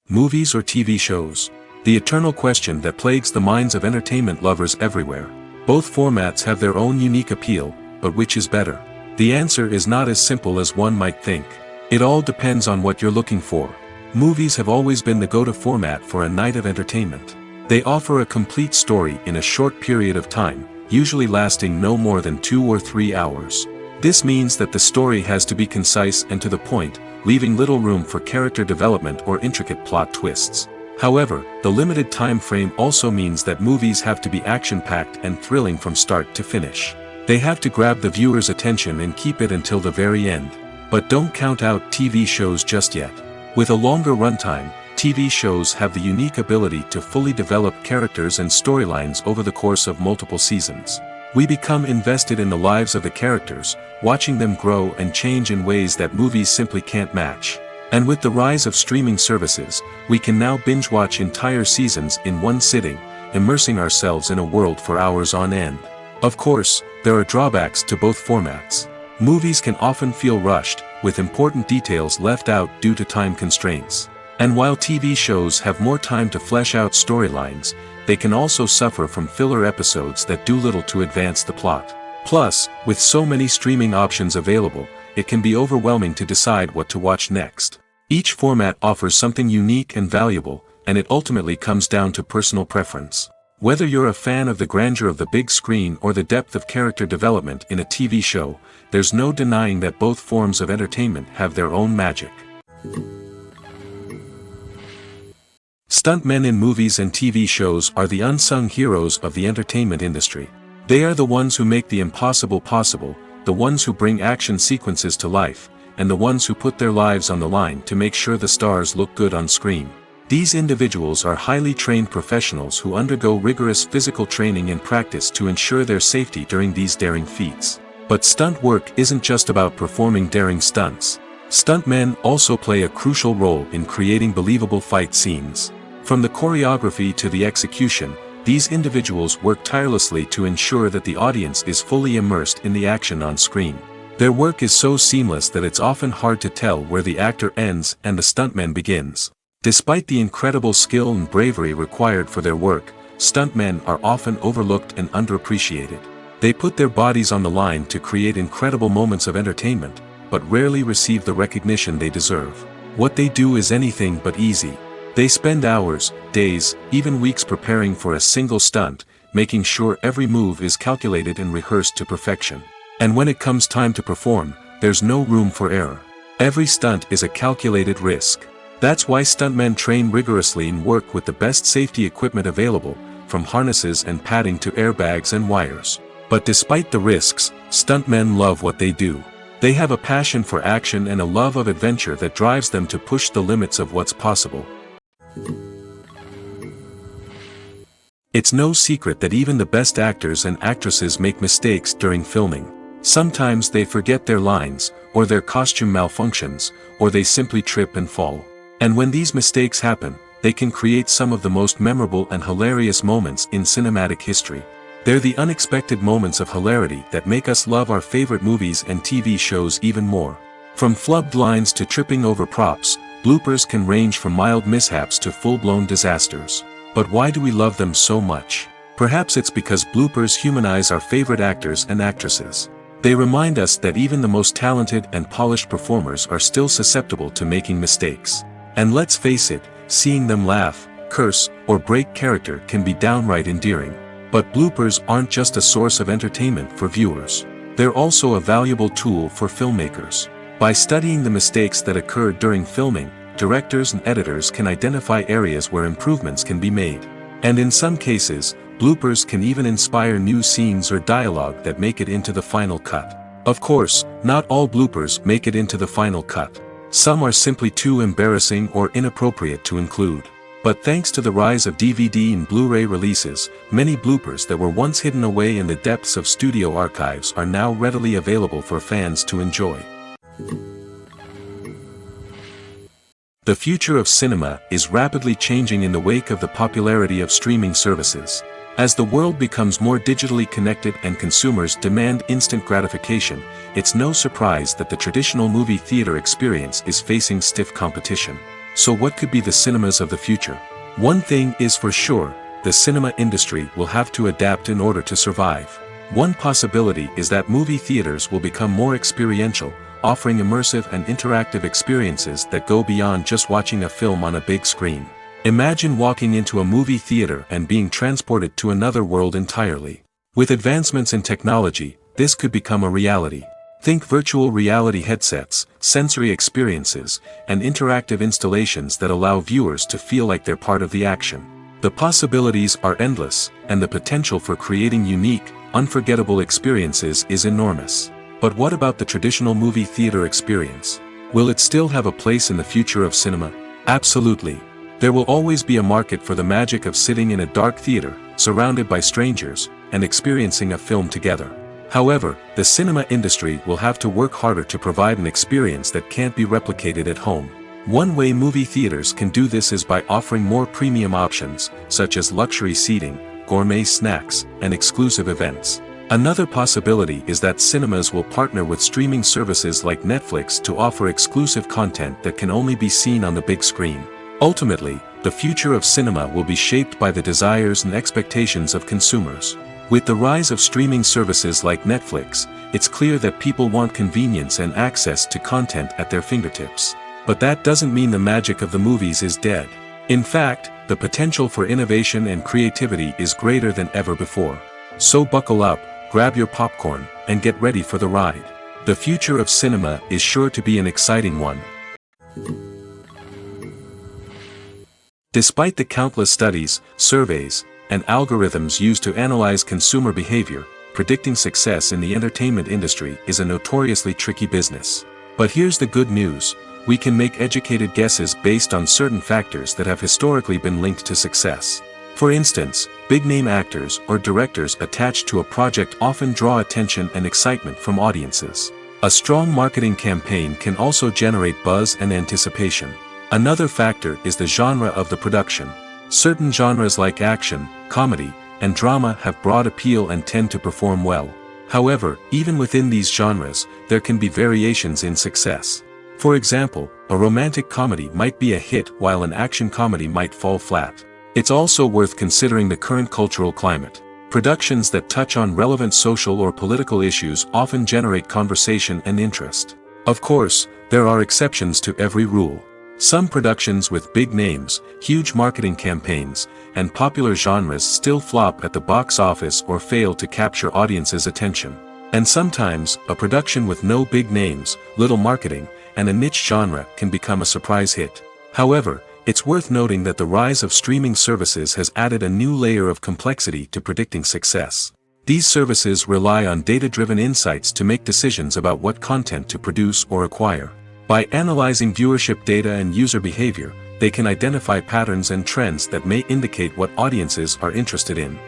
[SPEAKER 2] Movies or TV shows? The eternal question that plagues the minds of entertainment lovers everywhere. Both formats have their own unique appeal, but which is better? The answer is not as simple as one might think. It all depends on what you're looking for. Movies have always been the go-to format for a night of entertainment. They offer a complete story in a short period of time, usually lasting no more than 2 or 3 hours. This means that the story has to be concise and to the point, leaving little room for character development or intricate plot twists. However, the limited time frame also means that movies have to be action-packed and thrilling from start to finish. They have to grab the viewer's attention and keep it until the very end. But don't count out TV shows just yet. With a longer runtime, TV shows have the unique ability to fully develop characters and storylines over the course of multiple seasons. We become invested in the lives of the characters, watching them grow and change in ways that movies simply can't match. And with the rise of streaming services, we can now binge-watch entire seasons in one sitting, immersing ourselves in a world for hours on end. Of course, there are drawbacks to both formats. Movies can often feel rushed, with important details left out due to time constraints. And while TV shows have more time to flesh out storylines, they can also suffer from filler episodes that do little to advance the plot. Plus, with so many streaming options available, it can be overwhelming to decide what to watch next. Each format offers something unique and valuable, and it ultimately comes down to personal preference. Whether you're a fan of the grandeur of the big screen or the depth of character development in a TV show, there's no denying that both forms of entertainment have their own magic. Stuntmen in movies and TV shows are the unsung heroes of the entertainment industry. They are the ones who make the impossible possible, the ones who bring action sequences to life, and the ones who put their lives on the line to make sure the stars look good on screen. These individuals are highly trained professionals who undergo rigorous physical training and practice to ensure their safety during these daring feats. But stunt work isn't just about performing daring stunts. Stuntmen also play a crucial role in creating believable fight scenes. From the choreography to the execution, these individuals work tirelessly to ensure that the audience is fully immersed in the action on screen. Their work is so seamless that it's often hard to tell where the actor ends and the stuntman begins. Despite the incredible skill and bravery required for their work, stuntmen are often overlooked and underappreciated. They put their bodies on the line to create incredible moments of entertainment, but rarely receive the recognition they deserve. What they do is anything but easy. They spend hours, days, even weeks preparing for a single stunt, making sure every move is calculated and rehearsed to perfection. And when it comes time to perform, there's no room for error. Every stunt is a calculated risk. That's why stuntmen train rigorously and work with the best safety equipment available, from harnesses and padding to airbags and wires. But despite the risks, stuntmen love what they do. They have a passion for action and a love of adventure that drives them to push the limits of what's possible. It's no secret that even the best actors and actresses make mistakes during filming. Sometimes they forget their lines, or their costume malfunctions, or they simply trip and fall. And when these mistakes happen, they can create some of the most memorable and hilarious moments in cinematic history. They're the unexpected moments of hilarity that make us love our favorite movies and TV shows even more. From flubbed lines to tripping over props, bloopers can range from mild mishaps to full-blown disasters. But why do we love them so much? Perhaps it's because bloopers humanize our favorite actors and actresses. They remind us that even the most talented and polished performers are still susceptible to making mistakes. And let's face it, seeing them laugh, curse, or break character can be downright endearing. But bloopers aren't just a source of entertainment for viewers. They're also a valuable tool for filmmakers. By studying the mistakes that occurred during filming, directors and editors can identify areas where improvements can be made. And in some cases, bloopers can even inspire new scenes or dialogue that make it into the final cut. Of course, not all bloopers make it into the final cut. Some are simply too embarrassing or inappropriate to include. But thanks to the rise of DVD and Blu-ray releases, many bloopers that were once hidden away in the depths of studio archives are now readily available for fans to enjoy. The future of cinema is rapidly changing in the wake of the popularity of streaming services. As the world becomes more digitally connected and consumers demand instant gratification, it's no surprise that the traditional movie theater experience is facing stiff competition. So what could be the cinemas of the future? One thing is for sure, the cinema industry will have to adapt in order to survive. One possibility is that movie theaters will become more experiential, offering immersive and interactive experiences that go beyond just watching a film on a big screen. Imagine walking into a movie theater and being transported to another world entirely. With advancements in technology, this could become a reality. Think virtual reality headsets, sensory experiences, and interactive installations that allow viewers to feel like they're part of the action. The possibilities are endless, and the potential for creating unique, unforgettable experiences is enormous. But what about the traditional movie theater experience? Will it still have a place in the future of cinema? Absolutely. There will always be a market for the magic of sitting in a dark theater, surrounded by strangers, and experiencing a film together. However, the cinema industry will have to work harder to provide an experience that can't be replicated at home. One way movie theaters can do this is by offering more premium options, such as luxury seating, gourmet snacks, and exclusive events. Another possibility is that cinemas will partner with streaming services like Netflix to offer exclusive content that can only be seen on the big screen. Ultimately, the future of cinema will be shaped by the desires and expectations of consumers. With the rise of streaming services like Netflix, it's clear that people want convenience and access to content at their fingertips. But that doesn't mean the magic of the movies is dead. In fact, the potential for innovation and creativity is greater than ever before. So buckle up, grab your popcorn, and get ready for the ride. The future of cinema is sure to be an exciting one. Despite the countless studies, surveys, and algorithms used to analyze consumer behavior, predicting success in the entertainment industry is a notoriously tricky business. But here's the good news. We can make educated guesses based on certain factors that have historically been linked to success. For instance, big-name actors or directors attached to a project often draw attention and excitement from audiences. A strong marketing campaign can also generate buzz and anticipation. Another factor is the genre of the production. Certain genres like action, comedy, and drama have broad appeal and tend to perform well. However, even within these genres, there can be variations in success. For example, a romantic comedy might be a hit while an action comedy might fall flat. It's also worth considering the current cultural climate. Productions that touch on relevant social or political issues often generate conversation and interest. Of course, there are exceptions to every rule. Some productions with big names, huge marketing campaigns, and popular genres still flop at the box office or fail to capture audiences' attention. And sometimes, a production with no big names, little marketing, and a niche genre can become a surprise hit. However, it's worth noting that the rise of streaming services has added a new layer of complexity to predicting success. These services rely on data-driven insights to make decisions about what content to produce or acquire. By analyzing viewership data and user behavior, they can identify patterns and trends that may indicate what audiences are interested in.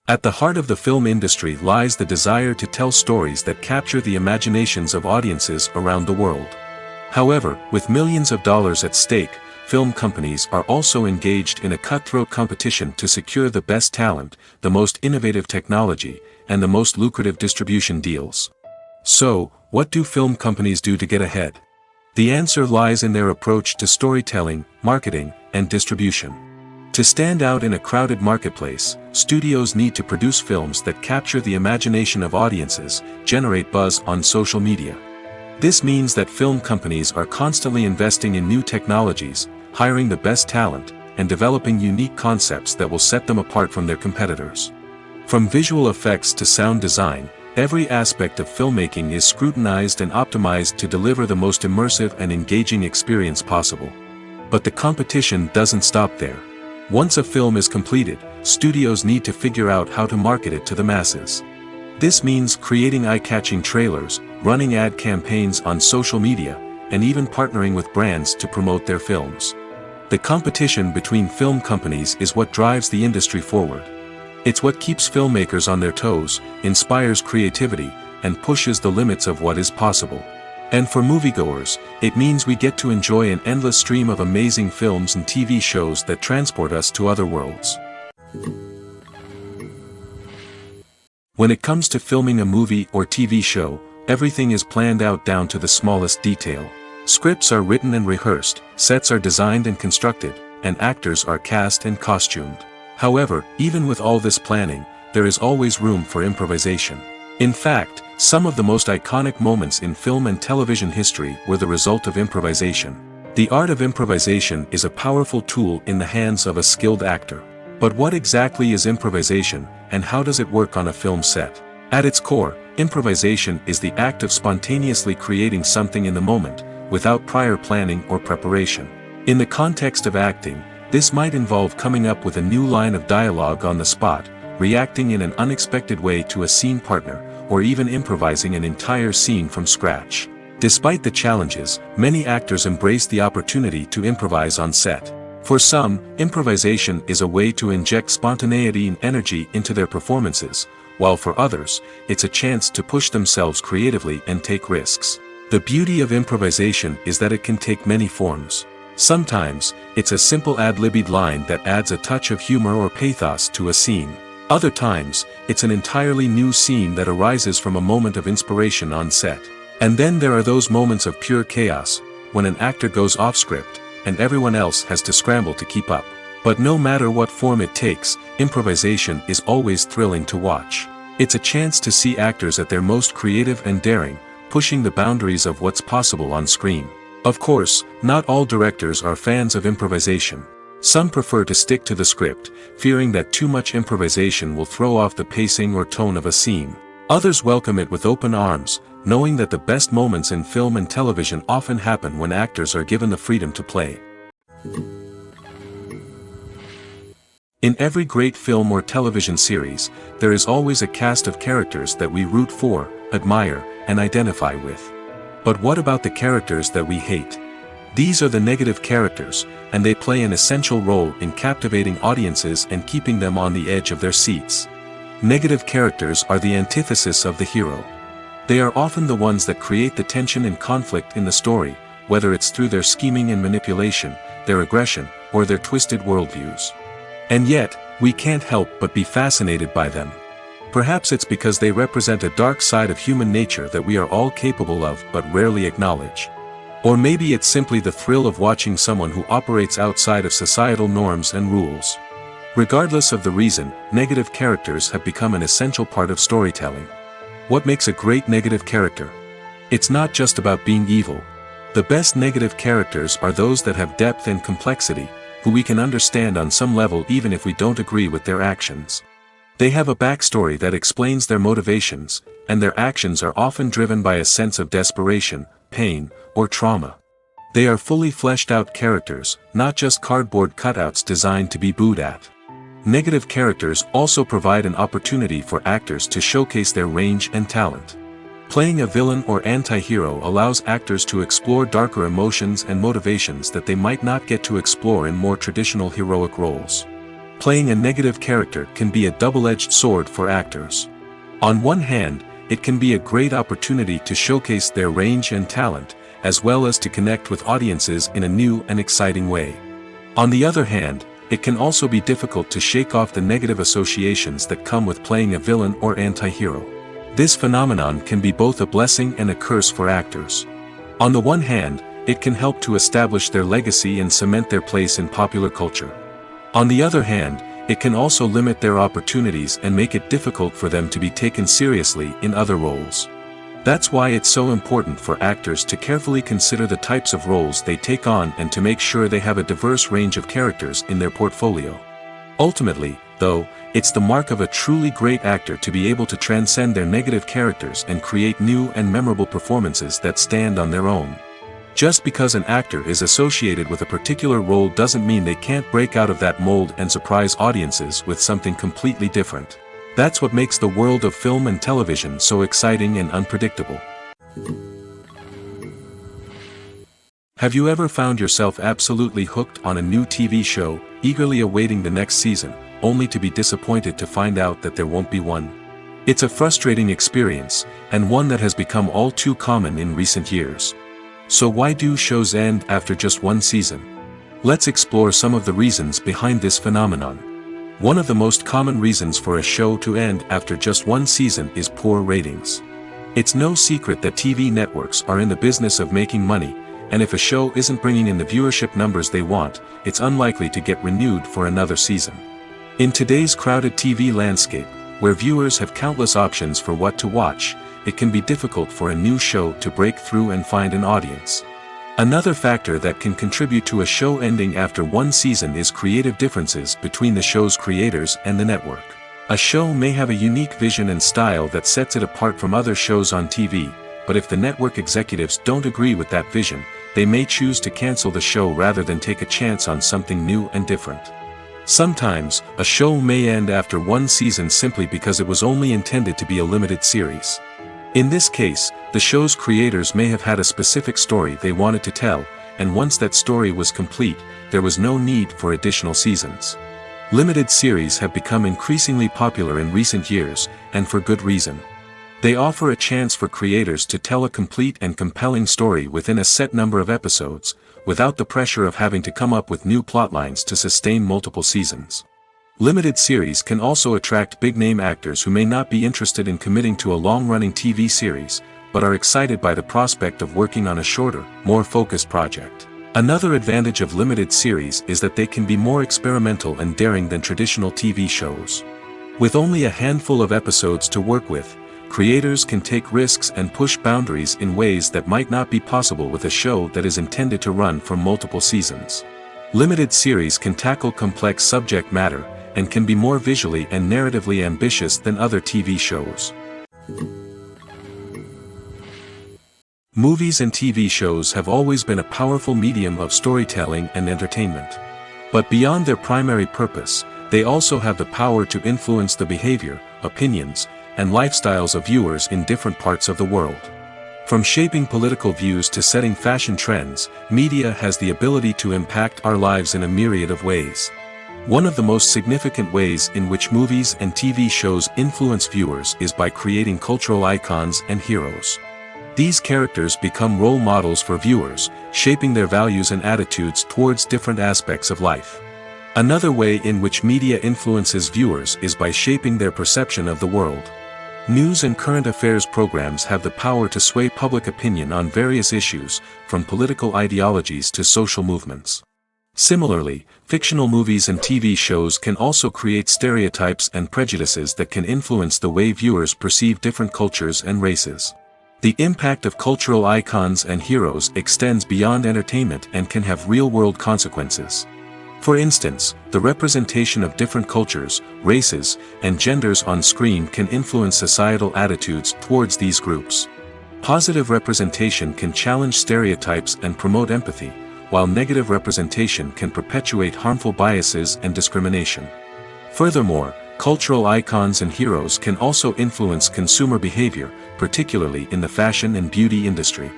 [SPEAKER 2] At the heart of the film industry lies the desire to tell stories that capture the imaginations of audiences around the world. However, with millions of dollars at stake, film companies are also engaged in a cutthroat competition to secure the best talent, the most innovative technology, and the most lucrative distribution deals. So, what do film companies do to get ahead? The answer lies in their approach to storytelling, marketing, and distribution. To stand out in a crowded marketplace, studios need to produce films that capture the imagination of audiences, generate buzz on social media. This means that film companies are constantly investing in new technologies, hiring the best talent, and developing unique concepts that will set them apart from their competitors. From visual effects to sound design, every aspect of filmmaking is scrutinized and optimized to deliver the most immersive and engaging experience possible. But the competition doesn't stop there. Once a film is completed, studios need to figure out how to market it to the masses. This means creating eye-catching trailers, running ad campaigns on social media, and even partnering with brands to promote their films. The competition between film companies is what drives the industry forward. It's what keeps filmmakers on their toes, inspires creativity, and pushes the limits of what is possible. And for moviegoers, it means we get to enjoy an endless stream of amazing films and TV shows that transport us to other worlds. When it comes to filming a movie or TV show, everything is planned out down to the smallest detail. Scripts are written and rehearsed, sets are designed and constructed, and actors are cast and costumed. However, even with all this planning, there is always room for improvisation. In fact, some of the most iconic moments in film and television history were the result of improvisation. The art of improvisation is a powerful tool in the hands of a skilled actor. But what exactly is improvisation, and how does it work on a film set? At its core, improvisation is the act of spontaneously creating something in the moment, without prior planning or preparation. In the context of acting, this might involve coming up with a new line of dialogue on the spot, reacting in an unexpected way to a scene partner, or even improvising an entire scene from scratch. Despite the challenges, many actors embrace the opportunity to improvise on set. For some, improvisation is a way to inject spontaneity and energy into their performances, while for others, it's a chance to push themselves creatively and take risks. The beauty of improvisation is that it can take many forms. Sometimes, it's a simple ad-libbed line that adds a touch of humor or pathos to a scene. Other times, it's an entirely new scene that arises from a moment of inspiration on set. And then there are those moments of pure chaos, when an actor goes off script, and everyone else has to scramble to keep up. But no matter what form it takes, improvisation is always thrilling to watch. It's a chance to see actors at their most creative and daring, pushing the boundaries of what's possible on screen. Of course, not all directors are fans of improvisation. Some prefer to stick to the script, fearing that too much improvisation will throw off the pacing or tone of a scene. Others welcome it with open arms, knowing that the best moments in film and television often happen when actors are given the freedom to play. In every great film or television series, there is always a cast of characters that we root for, admire, and identify with. But what about the characters that we hate? These are the negative characters, and they play an essential role in captivating audiences and keeping them on the edge of their seats. Negative characters are the antithesis of the hero. They are often the ones that create the tension and conflict in the story, whether it's through their scheming and manipulation, their aggression, or their twisted worldviews. And yet, we can't help but be fascinated by them. Perhaps it's because they represent a dark side of human nature that we are all capable of but rarely acknowledge. Or maybe it's simply the thrill of watching someone who operates outside of societal norms and rules. Regardless of the reason, negative characters have become an essential part of storytelling. What makes a great negative character? It's not just about being evil. The best negative characters are those that have depth and complexity, who we can understand on some level even if we don't agree with their actions. They have a backstory that explains their motivations, and their actions are often driven by a sense of desperation, pain, or trauma. They are fully fleshed out characters, not just cardboard cutouts designed to be booed at. Negative characters also provide an opportunity for actors to showcase their range and talent. Playing a villain or anti-hero allows actors to explore darker emotions and motivations that they might not get to explore in more traditional heroic roles. Playing a negative character can be a double-edged sword for actors. On one hand, it can be a great opportunity to showcase their range and talent, as well as to connect with audiences in a new and exciting way. On the other hand, it can also be difficult to shake off the negative associations that come with playing a villain or anti-hero. This phenomenon can be both a blessing and a curse for actors. On the one hand, it can help to establish their legacy and cement their place in popular culture. On the other hand, it can also limit their opportunities and make it difficult for them to be taken seriously in other roles. That's why it's so important for actors to carefully consider the types of roles they take on and to make sure they have a diverse range of characters in their portfolio. Ultimately, though, it's the mark of a truly great actor to be able to transcend their negative characters and create new and memorable performances that stand on their own. Just because an actor is associated with a particular role doesn't mean they can't break out of that mold and surprise audiences with something completely different. That's what makes the world of film and television so exciting and unpredictable. Have you ever found yourself absolutely hooked on a new TV show, eagerly awaiting the next season, only to be disappointed to find out that there won't be one? It's a frustrating experience, and one that has become all too common in recent years. So why do shows end after just one season? Let's explore some of the reasons behind this phenomenon. One of the most common reasons for a show to end after just one season is poor ratings. It's no secret that TV networks are in the business of making money, and if a show isn't bringing in the viewership numbers they want, it's unlikely to get renewed for another season. In today's crowded TV landscape, where viewers have countless options for what to watch, it can be difficult for a new show to break through and find an audience. Another factor that can contribute to a show ending after one season is creative differences between the show's creators and the network. A show may have a unique vision and style that sets it apart from other shows on TV, but if the network executives don't agree with that vision, they may choose to cancel the show rather than take a chance on something new and different. Sometimes, a show may end after one season simply because it was only intended to be a limited series. In this case, the show's creators may have had a specific story they wanted to tell, and once that story was complete, there was no need for additional seasons. Limited series have become increasingly popular in recent years, and for good reason. They offer a chance for creators to tell a complete and compelling story within a set number of episodes, without the pressure of having to come up with new plotlines to sustain multiple seasons. Limited series can also attract big-name actors who may not be interested in committing to a long-running TV series, but are excited by the prospect of working on a shorter, more focused project. Another advantage of limited series is that they can be more experimental and daring than traditional TV shows. With only a handful of episodes to work with, creators can take risks and push boundaries in ways that might not be possible with a show that is intended to run for multiple seasons. Limited series can tackle complex subject matter, and can be more visually and narratively ambitious than other TV shows. Movies and TV shows have always been a powerful medium of storytelling and entertainment. But beyond their primary purpose, they also have the power to influence the behavior, opinions, and lifestyles of viewers in different parts of the world. From shaping political views to setting fashion trends, media has the ability to impact our lives in a myriad of ways. One of the most significant ways in which movies and TV shows influence viewers is by creating cultural icons and heroes. These characters become role models for viewers, shaping their values and attitudes towards different aspects of life. Another way in which media influences viewers is by shaping their perception of the world. News and current affairs programs have the power to sway public opinion on various issues, from political ideologies to social movements. Similarly, fictional movies and TV shows can also create stereotypes and prejudices that can influence the way viewers perceive different cultures and races. The impact of cultural icons and heroes extends beyond entertainment and can have real-world consequences. For instance, the representation of different cultures, races, and genders on screen can influence societal attitudes towards these groups. Positive representation can challenge stereotypes and promote empathy, while negative representation can perpetuate harmful biases and discrimination. Furthermore, cultural icons and heroes can also influence consumer behavior, particularly in the fashion and beauty industry.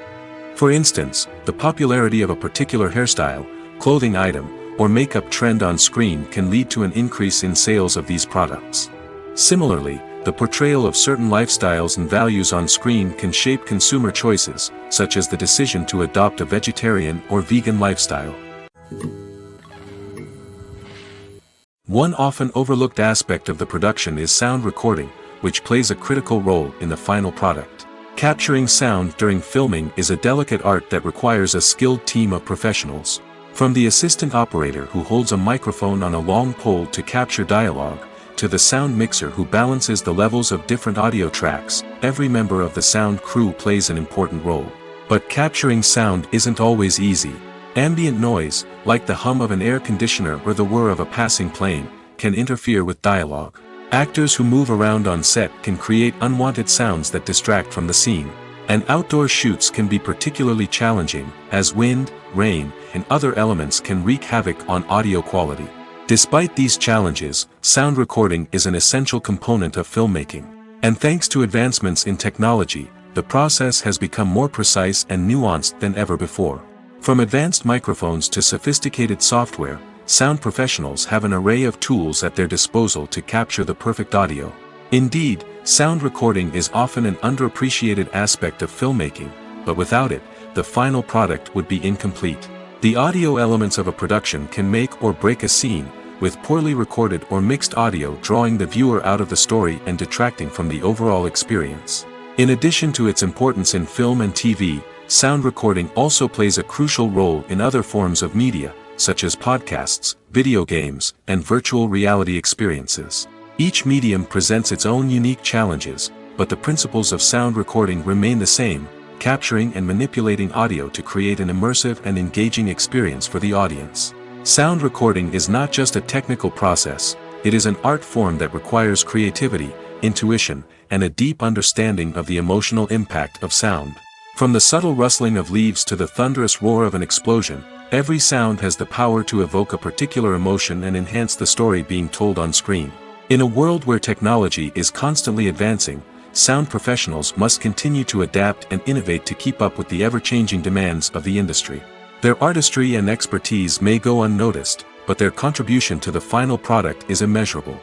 [SPEAKER 2] For instance, the popularity of a particular hairstyle, clothing item, or makeup trend on screen can lead to an increase in sales of these products. Similarly, the portrayal of certain lifestyles and values on screen can shape consumer choices, such as the decision to adopt a vegetarian or vegan lifestyle. One often overlooked aspect of the production is sound recording, which plays a critical role in the final product. Capturing sound during filming is a delicate art that requires a skilled team of professionals. From the assistant operator who holds a microphone on a long pole to capture dialogue, to the sound mixer who balances the levels of different audio tracks, every member of the sound crew plays an important role. But capturing sound isn't always easy. Ambient noise, like the hum of an air conditioner or the whir of a passing plane, can interfere with dialogue. Actors who move around on set can create unwanted sounds that distract from the scene. And outdoor shoots can be particularly challenging, as wind, rain, and other elements can wreak havoc on audio quality. Despite these challenges, sound recording is an essential component of filmmaking. And thanks to advancements in technology, the process has become more precise and nuanced than ever before. From advanced microphones to sophisticated software, sound professionals have an array of tools at their disposal to capture the perfect audio. Indeed, sound recording is often an underappreciated aspect of filmmaking, but without it, the final product would be incomplete. The audio elements of a production can make or break a scene, with poorly recorded or mixed audio drawing the viewer out of the story and detracting from the overall experience. In addition to its importance in film and TV, sound recording also plays a crucial role in other forms of media, such as podcasts, video games, and virtual reality experiences. Each medium presents its own unique challenges, but the principles of sound recording remain the same, capturing and manipulating audio to create an immersive and engaging experience for the audience. Sound recording is not just a technical process, it is an art form that requires creativity, intuition, and a deep understanding of the emotional impact of sound. From the subtle rustling of leaves to the thunderous roar of an explosion, every sound has the power to evoke a particular emotion and enhance the story being told on screen. In a world where technology is constantly advancing, sound professionals must continue to adapt and innovate to keep up with the ever-changing demands of the industry. Their artistry and expertise may go unnoticed, but their contribution to the final product is immeasurable.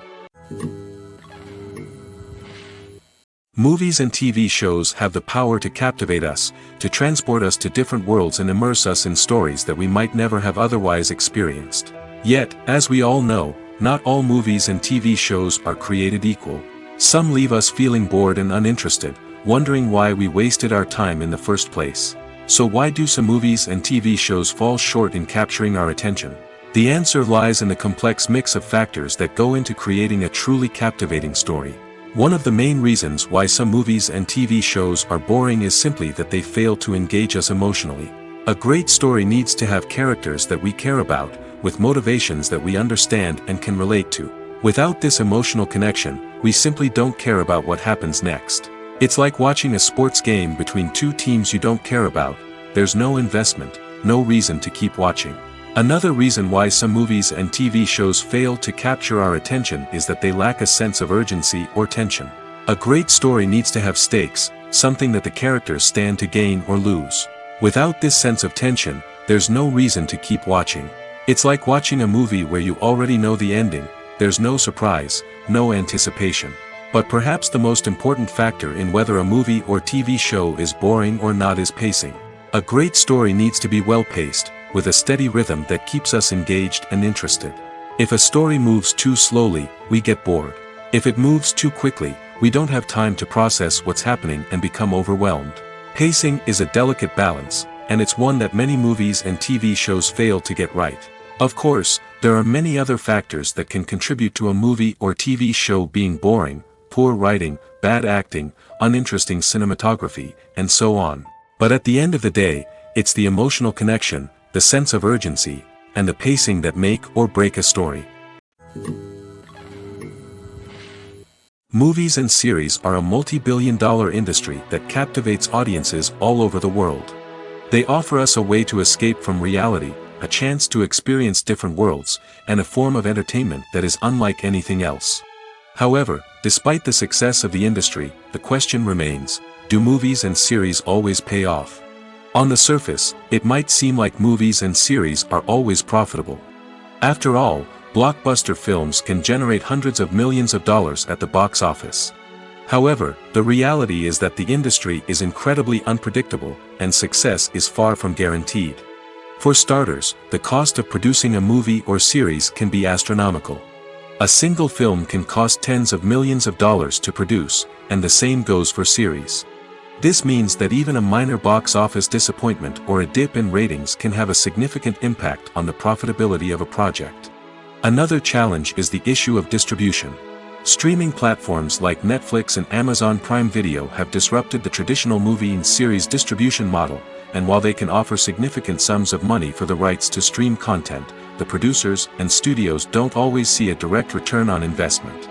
[SPEAKER 2] Movies and TV shows have the power to captivate us, to transport us to different worlds and immerse us in stories that we might never have otherwise experienced. Yet, as we all know, not all movies and TV shows are created equal. Some leave us feeling bored and uninterested, wondering why we wasted our time in the first place. So why do some movies and TV shows fall short in capturing our attention? The answer lies in the complex mix of factors that go into creating a truly captivating story. One of the main reasons why some movies and TV shows are boring is simply that they fail to engage us emotionally. A great story needs to have characters that we care about, with motivations that we understand and can relate to. Without this emotional connection, we simply don't care about what happens next. It's like watching a sports game between two teams you don't care about. There's no investment, no reason to keep watching. Another reason why some movies and TV shows fail to capture our attention is that they lack a sense of urgency or tension. A great story needs to have stakes, something that the characters stand to gain or lose. Without this sense of tension, there's no reason to keep watching. It's like watching a movie where you already know the ending. There's no surprise, no anticipation. But perhaps the most important factor in whether a movie or TV show is boring or not is pacing. A great story needs to be well-paced, with a steady rhythm that keeps us engaged and interested. If a story moves too slowly, we get bored. If it moves too quickly, we don't have time to process what's happening and become overwhelmed. Pacing is a delicate balance, and it's one that many movies and TV shows fail to get right. Of course, there are many other factors that can contribute to a movie or TV show being boring: poor writing, bad acting, uninteresting cinematography, and so on. But at the end of the day, it's the emotional connection, the sense of urgency, and the pacing that make or break a story. Movies and series are a multi-billion-dollar industry that captivates audiences all over the world. They offer us a way to escape from reality, a chance to experience different worlds, and a form of entertainment that is unlike anything else. However, despite the success of the industry, the question remains: do movies and series always pay off? On the surface, it might seem like movies and series are always profitable. After all, blockbuster films can generate hundreds of millions of dollars at the box office. However, the reality is that the industry is incredibly unpredictable, and success is far from guaranteed. For starters, the cost of producing a movie or series can be astronomical. A single film can cost tens of millions of dollars to produce, and the same goes for series. This means that even a minor box office disappointment or a dip in ratings can have a significant impact on the profitability of a project. Another challenge is the issue of distribution. Streaming platforms like Netflix and Amazon Prime Video have disrupted the traditional movie and series distribution model, and while they can offer significant sums of money for the rights to stream content, the producers and studios don't always see a direct return on investment.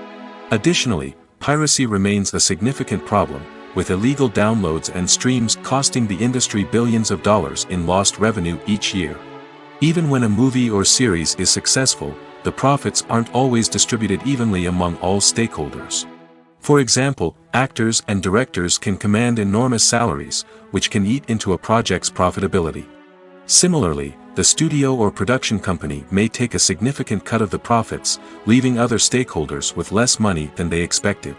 [SPEAKER 2] Additionally, piracy remains a significant problem, with illegal downloads and streams costing the industry billions of dollars in lost revenue each year. Even when a movie or series is successful, the profits aren't always distributed evenly among all stakeholders. For example, actors and directors can command enormous salaries, which can eat into a project's profitability. Similarly, the studio or production company may take a significant cut of the profits, leaving other stakeholders with less money than they expected.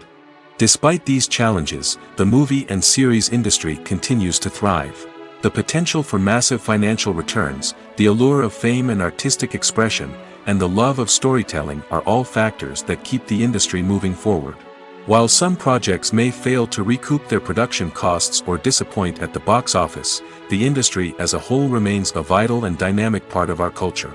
[SPEAKER 2] Despite these challenges, the movie and series industry continues to thrive. The potential for massive financial returns, the allure of fame and artistic expression, and the love of storytelling are all factors that keep the industry moving forward. While some projects may fail to recoup their production costs or disappoint at the box office, the industry as a whole remains a vital and dynamic part of our culture.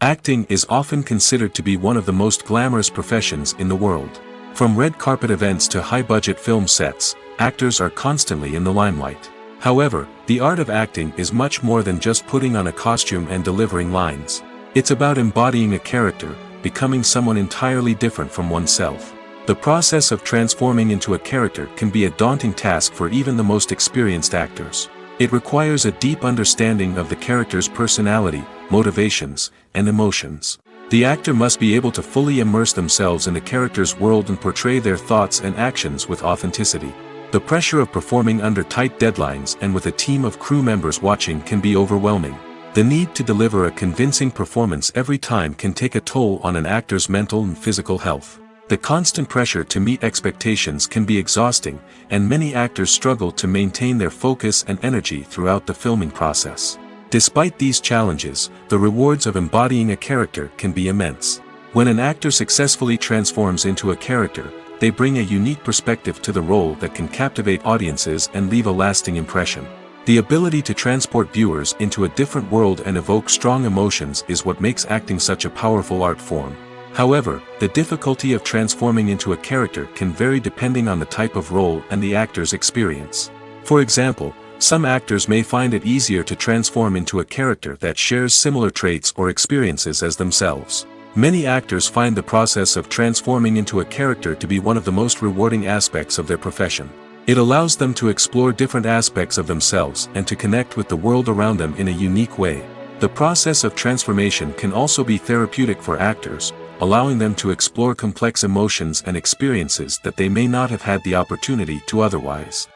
[SPEAKER 2] Acting is often considered to be one of the most glamorous professions in the world. From red carpet events to high-budget film sets, actors are constantly in the limelight. However, the art of acting is much more than just putting on a costume and delivering lines. It's about embodying a character, becoming someone entirely different from oneself. The process of transforming into a character can be a daunting task for even the most experienced actors. It requires a deep understanding of the character's personality, motivations, and emotions. The actor must be able to fully immerse themselves in the character's world and portray their thoughts and actions with authenticity. The pressure of performing under tight deadlines and with a team of crew members watching can be overwhelming. The need to deliver a convincing performance every time can take a toll on an actor's mental and physical health. The constant pressure to meet expectations can be exhausting, and many actors struggle to maintain their focus and energy throughout the filming process. Despite these challenges, the rewards of embodying a character can be immense. When an actor successfully transforms into a character, they bring a unique perspective to the role that can captivate audiences and leave a lasting impression. The ability to transport viewers into a different world and evoke strong emotions is what makes acting such a powerful art form. However, the difficulty of transforming into a character can vary depending on the type of role and the actor's experience. For example, some actors may find it easier to transform into a character that shares similar traits or experiences as themselves. Many actors find the process of transforming into a character to be one of the most rewarding aspects of their profession. It allows them to explore different aspects of themselves and to connect with the world around them in a unique way. The process of transformation can also be therapeutic for actors, allowing them to explore complex emotions and experiences that they may not have had the opportunity to otherwise.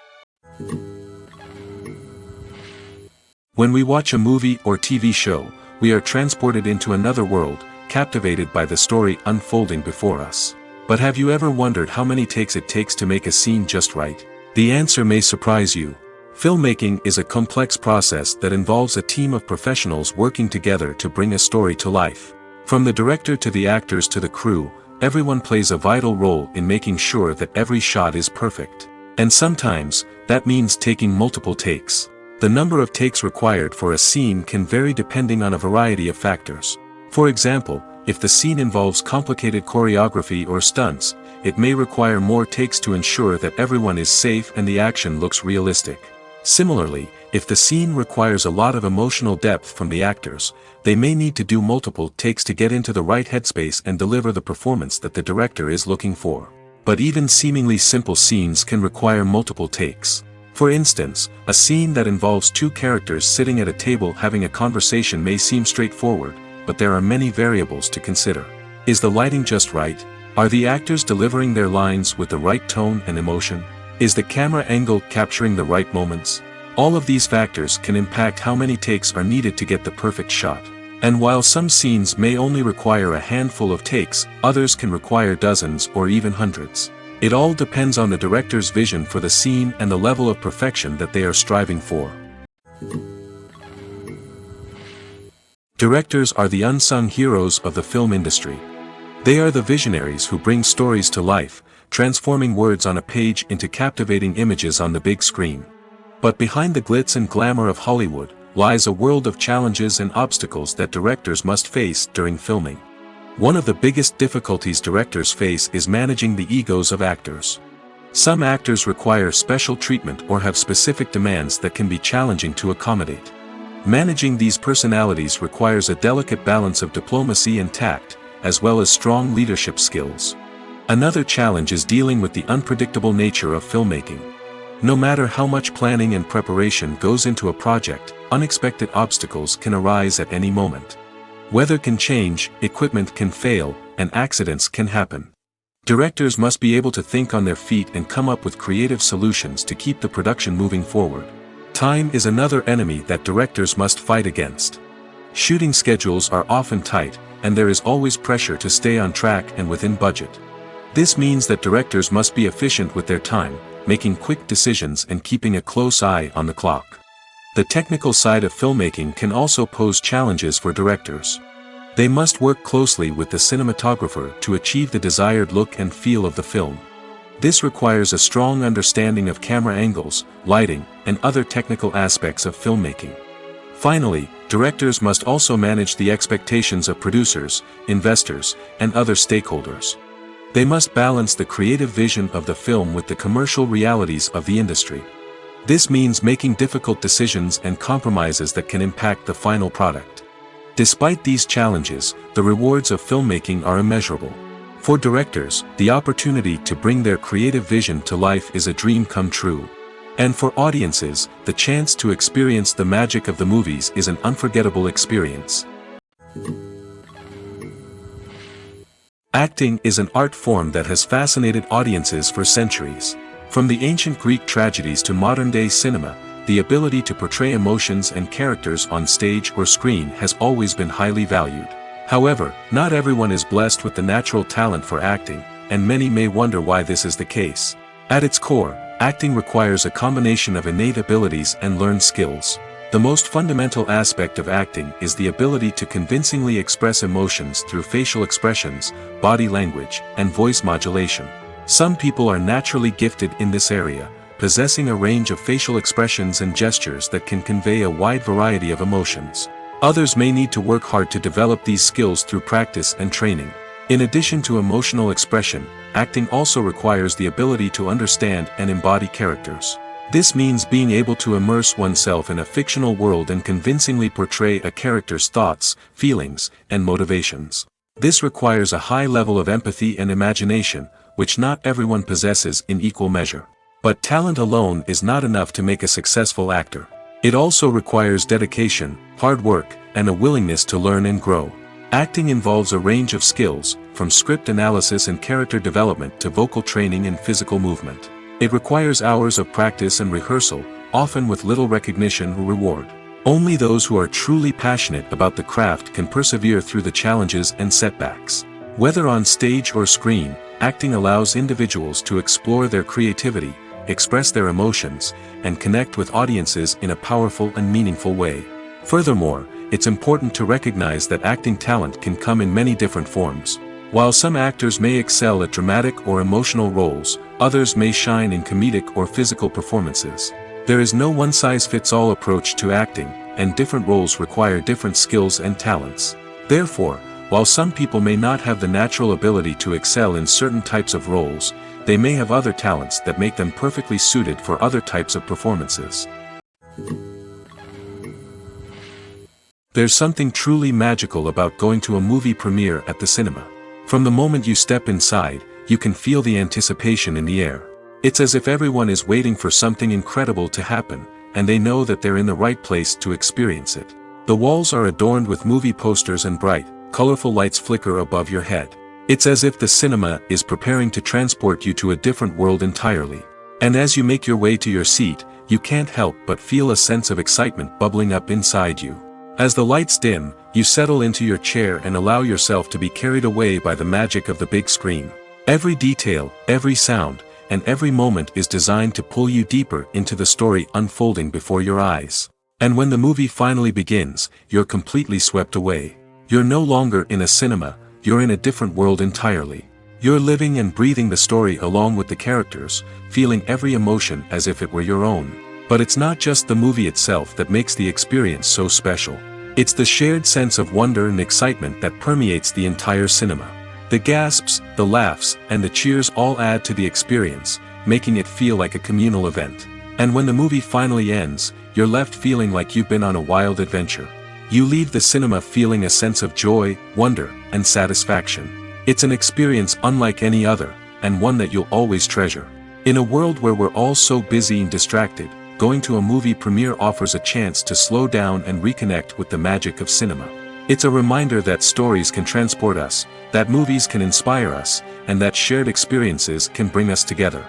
[SPEAKER 2] When we watch a movie or TV show, we are transported into another world, captivated by the story unfolding before us. But have you ever wondered how many takes it takes to make a scene just right? The answer may surprise you. Filmmaking is a complex process that involves a team of professionals working together to bring a story to life. From the director to the actors to the crew, everyone plays a vital role in making sure that every shot is perfect. And sometimes, that means taking multiple takes. The number of takes required for a scene can vary depending on a variety of factors. For example, if the scene involves complicated choreography or stunts, it may require more takes to ensure that everyone is safe and the action looks realistic. Similarly, if the scene requires a lot of emotional depth from the actors, they may need to do multiple takes to get into the right headspace and deliver the performance that the director is looking for. But even seemingly simple scenes can require multiple takes. For instance, a scene that involves two characters sitting at a table having a conversation may seem straightforward, but there are many variables to consider. Is the lighting just right? Are the actors delivering their lines with the right tone and emotion? Is the camera angle capturing the right moments? All of these factors can impact how many takes are needed to get the perfect shot. And while some scenes may only require a handful of takes, others can require dozens or even hundreds. It all depends on the director's vision for the scene and the level of perfection that they are striving for. Directors are the unsung heroes of the film industry. They are the visionaries who bring stories to life, transforming words on a page into captivating images on the big screen. But behind the glitz and glamour of Hollywood, lies a world of challenges and obstacles that directors must face during filming. One of the biggest difficulties directors face is managing the egos of actors. Some actors require special treatment or have specific demands that can be challenging to accommodate. Managing these personalities requires a delicate balance of diplomacy and tact, as well as strong leadership skills. Another challenge is dealing with the unpredictable nature of filmmaking. No matter how much planning and preparation goes into a project, unexpected obstacles can arise at any moment. Weather can change, equipment can fail, and accidents can happen. Directors must be able to think on their feet and come up with creative solutions to keep the production moving forward. Time is another enemy that directors must fight against. Shooting schedules are often tight, and there is always pressure to stay on track and within budget. This means that directors must be efficient with their time, making quick decisions and keeping a close eye on the clock. The technical side of filmmaking can also pose challenges for directors. They must work closely with the cinematographer to achieve the desired look and feel of the film. This requires a strong understanding of camera angles, lighting, and other technical aspects of filmmaking. Finally, directors must also manage the expectations of producers, investors, and other stakeholders. They must balance the creative vision of the film with the commercial realities of the industry. This means making difficult decisions and compromises that can impact the final product. Despite these challenges, the rewards of filmmaking are immeasurable. For directors, the opportunity to bring their creative vision to life is a dream come true. And for audiences, the chance to experience the magic of the movies is an unforgettable experience. Acting is an art form that has fascinated audiences for centuries. From the ancient Greek tragedies to modern-day cinema, the ability to portray emotions and characters on stage or screen has always been highly valued. However, not everyone is blessed with the natural talent for acting, and many may wonder why this is the case. At its core, acting requires a combination of innate abilities and learned skills. The most fundamental aspect of acting is the ability to convincingly express emotions through facial expressions, body language, and voice modulation. Some people are naturally gifted in this area, possessing a range of facial expressions and gestures that can convey a wide variety of emotions. Others may need to work hard to develop these skills through practice and training. In addition to emotional expression, acting also requires the ability to understand and embody characters. This means being able to immerse oneself in a fictional world and convincingly portray a character's thoughts, feelings, and motivations. This requires a high level of empathy and imagination, which not everyone possesses in equal measure. But talent alone is not enough to make a successful actor. It also requires dedication, hard work, and a willingness to learn and grow. Acting involves a range of skills, from script analysis and character development to vocal training and physical movement. It requires hours of practice and rehearsal, often with little recognition or reward. Only those who are truly passionate about the craft can persevere through the challenges and setbacks. Whether on stage or screen, acting allows individuals to explore their creativity, express their emotions, and connect with audiences in a powerful and meaningful way. Furthermore, it's important to recognize that acting talent can come in many different forms. While some actors may excel at dramatic or emotional roles, others may shine in comedic or physical performances. There is no one-size-fits-all approach to acting, and different roles require different skills and talents. Therefore, while some people may not have the natural ability to excel in certain types of roles, they may have other talents that make them perfectly suited for other types of performances. There's something truly magical about going to a movie premiere at the cinema. From the moment you step inside, you can feel the anticipation in the air. It's as if everyone is waiting for something incredible to happen, and they know that they're in the right place to experience it. The walls are adorned with movie posters and bright, colorful lights flicker above your head. It's as if the cinema is preparing to transport you to a different world entirely. And as you make your way to your seat, you can't help but feel a sense of excitement bubbling up inside you. As the lights dim, you settle into your chair and allow yourself to be carried away by the magic of the big screen. Every detail, every sound, and every moment is designed to pull you deeper into the story unfolding before your eyes. And when the movie finally begins, you're completely swept away. You're no longer in a cinema, you're in a different world entirely. You're living and breathing the story along with the characters, feeling every emotion as if it were your own. But it's not just the movie itself that makes the experience so special. It's the shared sense of wonder and excitement that permeates the entire cinema. The gasps, the laughs, and the cheers all add to the experience, making it feel like a communal event. And when the movie finally ends, you're left feeling like you've been on a wild adventure. You leave the cinema feeling a sense of joy, wonder, and satisfaction. It's an experience unlike any other, and one that you'll always treasure. In a world where we're all so busy and distracted, going to a movie premiere offers a chance to slow down and reconnect with the magic of cinema. It's a reminder that stories can transport us, that movies can inspire us, and that shared experiences can bring us together.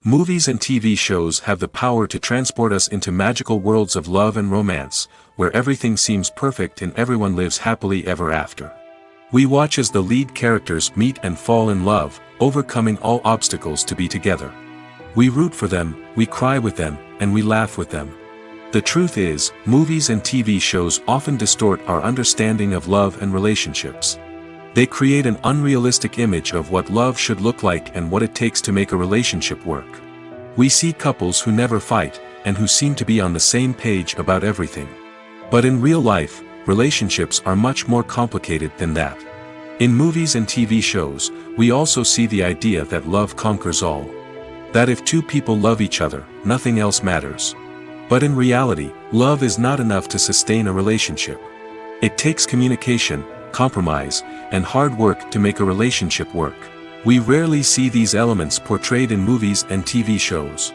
[SPEAKER 2] Movies and TV shows have the power to transport us into magical worlds of love and romance, where everything seems perfect and everyone lives happily ever after. We watch as the lead characters meet and fall in love, overcoming all obstacles to be together. We root for them, we cry with them, and we laugh with them. The truth is, movies and TV shows often distort our understanding of love and relationships. They create an unrealistic image of what love should look like and what it takes to make a relationship work. We see couples who never fight, and who seem to be on the same page about everything. But in real life, relationships are much more complicated than that. In movies and TV shows, we also see the idea that love conquers all. That if two people love each other, nothing else matters. But in reality, love is not enough to sustain a relationship. It takes communication, compromise, and hard work to make a relationship work. We rarely see these elements portrayed in movies and TV shows.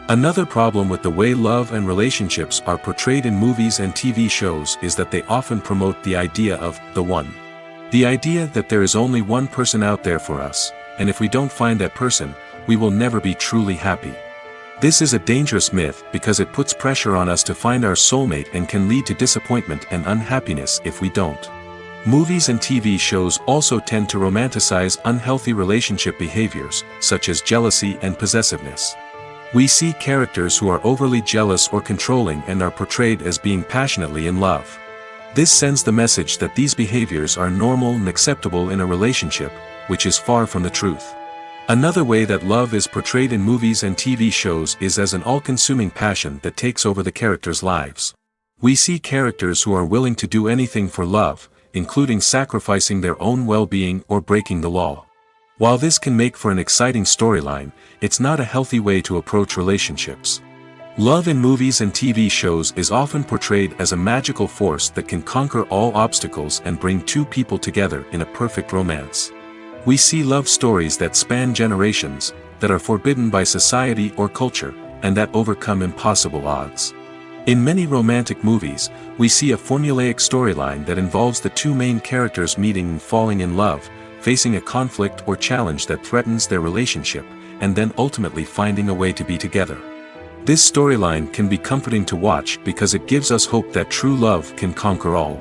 [SPEAKER 2] Another problem with the way love and relationships are portrayed in movies and TV shows is that they often promote the idea of the one. The idea that there is only one person out there for us, and if we don't find that person, we will never be truly happy. This is a dangerous myth because it puts pressure on us to find our soulmate and can lead to disappointment and unhappiness if we don't. Movies and TV shows also tend to romanticize unhealthy relationship behaviors, such as jealousy and possessiveness. We see characters who are overly jealous or controlling and are portrayed as being passionately in love. This sends the message that these behaviors are normal and acceptable in a relationship, which is far from the truth. Another way that love is portrayed in movies and TV shows is as an all-consuming passion that takes over the characters' lives. We see characters who are willing to do anything for love, including sacrificing their own well-being or breaking the law. While this can make for an exciting storyline, it's not a healthy way to approach relationships. Love in movies and TV shows is often portrayed as a magical force that can conquer all obstacles and bring two people together in a perfect romance. We see love stories that span generations, that are forbidden by society or culture, and that overcome impossible odds. In many romantic movies, we see a formulaic storyline that involves the two main characters meeting and falling in love, facing a conflict or challenge that threatens their relationship, and then ultimately finding a way to be together. This storyline can be comforting to watch because it gives us hope that true love can conquer all.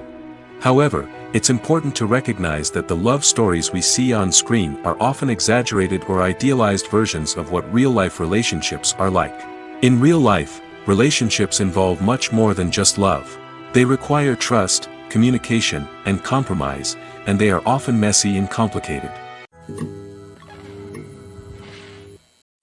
[SPEAKER 2] However, it's important to recognize that the love stories we see on screen are often exaggerated or idealized versions of what real-life relationships are like. In real life, relationships involve much more than just love. They require trust, communication, and compromise, and they are often messy and complicated.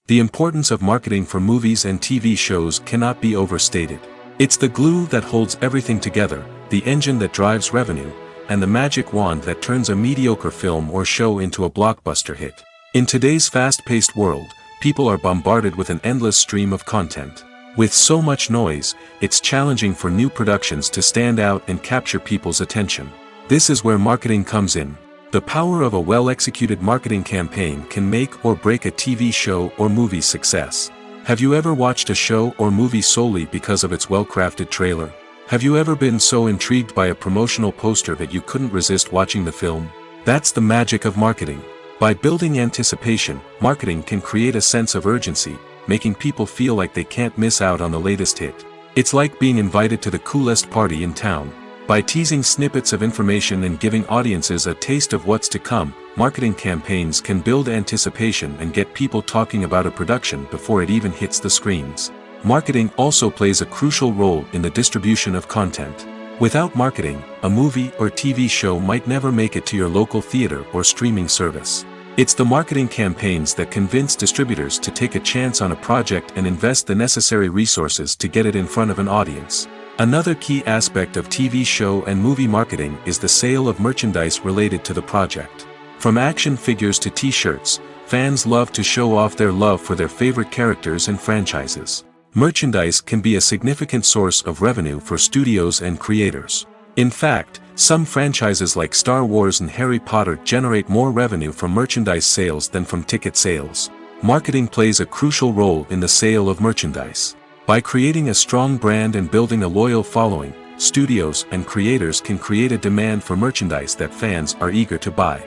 [SPEAKER 2] The importance of marketing for movies and TV shows cannot be overstated. It's the glue that holds everything together, the engine that drives revenue, and the magic wand that turns a mediocre film or show into a blockbuster hit. In today's fast-paced world, people are bombarded with an endless stream of content. With so much noise, it's challenging for new productions to stand out and capture people's attention. This is where marketing comes in. The power of a well-executed marketing campaign can make or break a TV show or movie's success. Have you ever watched a show or movie solely because of its well-crafted trailer? Have you ever been so intrigued by a promotional poster that you couldn't resist watching the film? That's the magic of marketing. By building anticipation, marketing can create a sense of urgency, making people feel like they can't miss out on the latest hit. It's like being invited to the coolest party in town. By teasing snippets of information and giving audiences a taste of what's to come, marketing campaigns can build anticipation and get people talking about a production before it even hits the screens. Marketing also plays a crucial role in the distribution of content. Without marketing, a movie or TV show might never make it to your local theater or streaming service. It's the marketing campaigns that convince distributors to take a chance on a project and invest the necessary resources to get it in front of an audience. Another key aspect of TV show and movie marketing is the sale of merchandise related to the project. From action figures to t-shirts, fans love to show off their love for their favorite characters and franchises. Merchandise can be a significant source of revenue for studios and creators. In fact, some franchises like Star Wars and Harry Potter generate more revenue from merchandise sales than from ticket sales. Marketing plays a crucial role in the sale of merchandise. By creating a strong brand and building a loyal following, studios and creators can create a demand for merchandise that fans are eager to buy.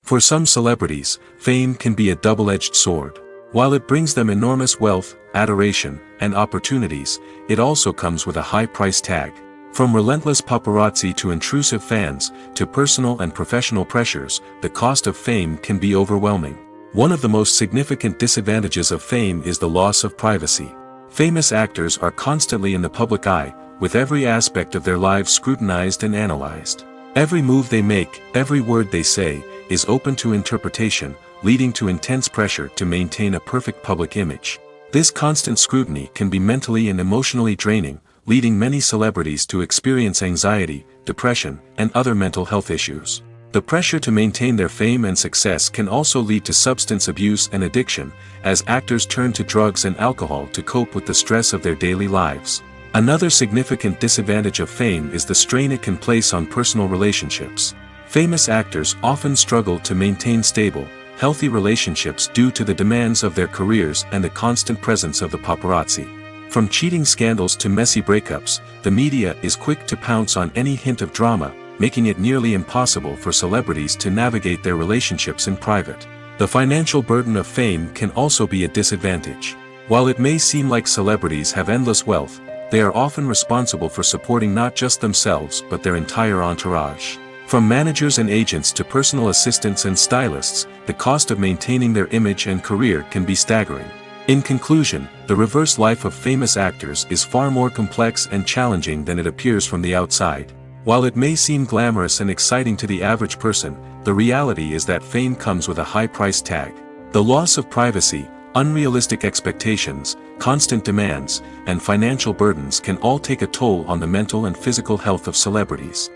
[SPEAKER 2] For some celebrities, fame can be a double-edged sword. While it brings them enormous wealth, adoration, and opportunities, it also comes with a high price tag. From relentless paparazzi to intrusive fans, to personal and professional pressures, the cost of fame can be overwhelming. One of the most significant disadvantages of fame is the loss of privacy. Famous actors are constantly in the public eye, with every aspect of their lives scrutinized and analyzed. Every move they make, every word they say, is open to interpretation, leading to intense pressure to maintain a perfect public image. This constant scrutiny can be mentally and emotionally draining, leading many celebrities to experience anxiety, depression, and other mental health issues. The pressure to maintain their fame and success can also lead to substance abuse and addiction, as actors turn to drugs and alcohol to cope with the stress of their daily lives. Another significant disadvantage of fame is the strain it can place on personal relationships. Famous actors often struggle to maintain stable, healthy relationships due to the demands of their careers and the constant presence of the paparazzi. From cheating scandals to messy breakups, the media is quick to pounce on any hint of drama, making it nearly impossible for celebrities to navigate their relationships in private. The financial burden of fame can also be a disadvantage. While it may seem like celebrities have endless wealth, they are often responsible for supporting not just themselves but their entire entourage. From managers and agents to personal assistants and stylists, the cost of maintaining their image and career can be staggering. In conclusion, the reverse life of famous actors is far more complex and challenging than it appears from the outside. While it may seem glamorous and exciting to the average person, the reality is that fame comes with a high price tag. The loss of privacy, unrealistic expectations, constant demands, and financial burdens can all take a toll on the mental and physical health of celebrities.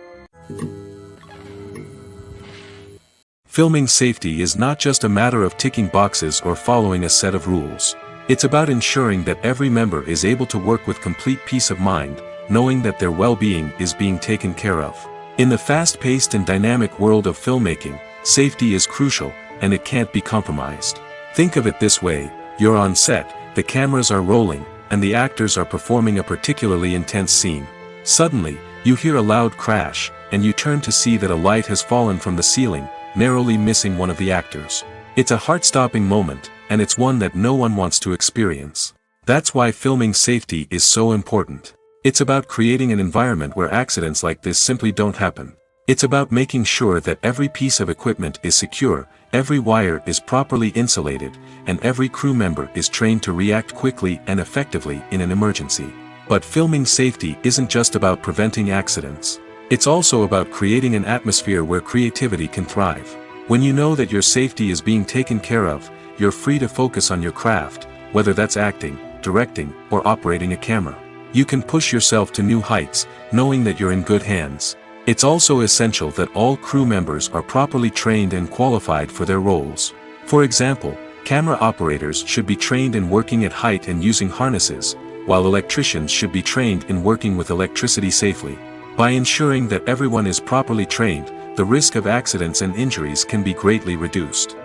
[SPEAKER 2] Filming safety is not just a matter of ticking boxes or following a set of rules. It's about ensuring that every member is able to work with complete peace of mind, knowing that their well-being is being taken care of. In the fast-paced and dynamic world of filmmaking, safety is crucial, and it can't be compromised. Think of it this way: you're on set, the cameras are rolling, and the actors are performing a particularly intense scene. Suddenly, you hear a loud crash, and you turn to see that a light has fallen from the ceiling, narrowly missing one of the actors. It's a heart-stopping moment, and it's one that no one wants to experience. That's why filming safety is so important. It's about creating an environment where accidents like this simply don't happen. It's about making sure that every piece of equipment is secure, every wire is properly insulated, and every crew member is trained to react quickly and effectively in an emergency. But filming safety isn't just about preventing accidents. It's also about creating an atmosphere where creativity can thrive. When you know that your safety is being taken care of, you're free to focus on your craft, whether that's acting, directing, or operating a camera. You can push yourself to new heights, knowing that you're in good hands. It's also essential that all crew members are properly trained and qualified for their roles. For example, camera operators should be trained in working at height and using harnesses, while electricians should be trained in working with electricity safely. By ensuring that everyone is properly trained, the risk of accidents and injuries can be greatly reduced.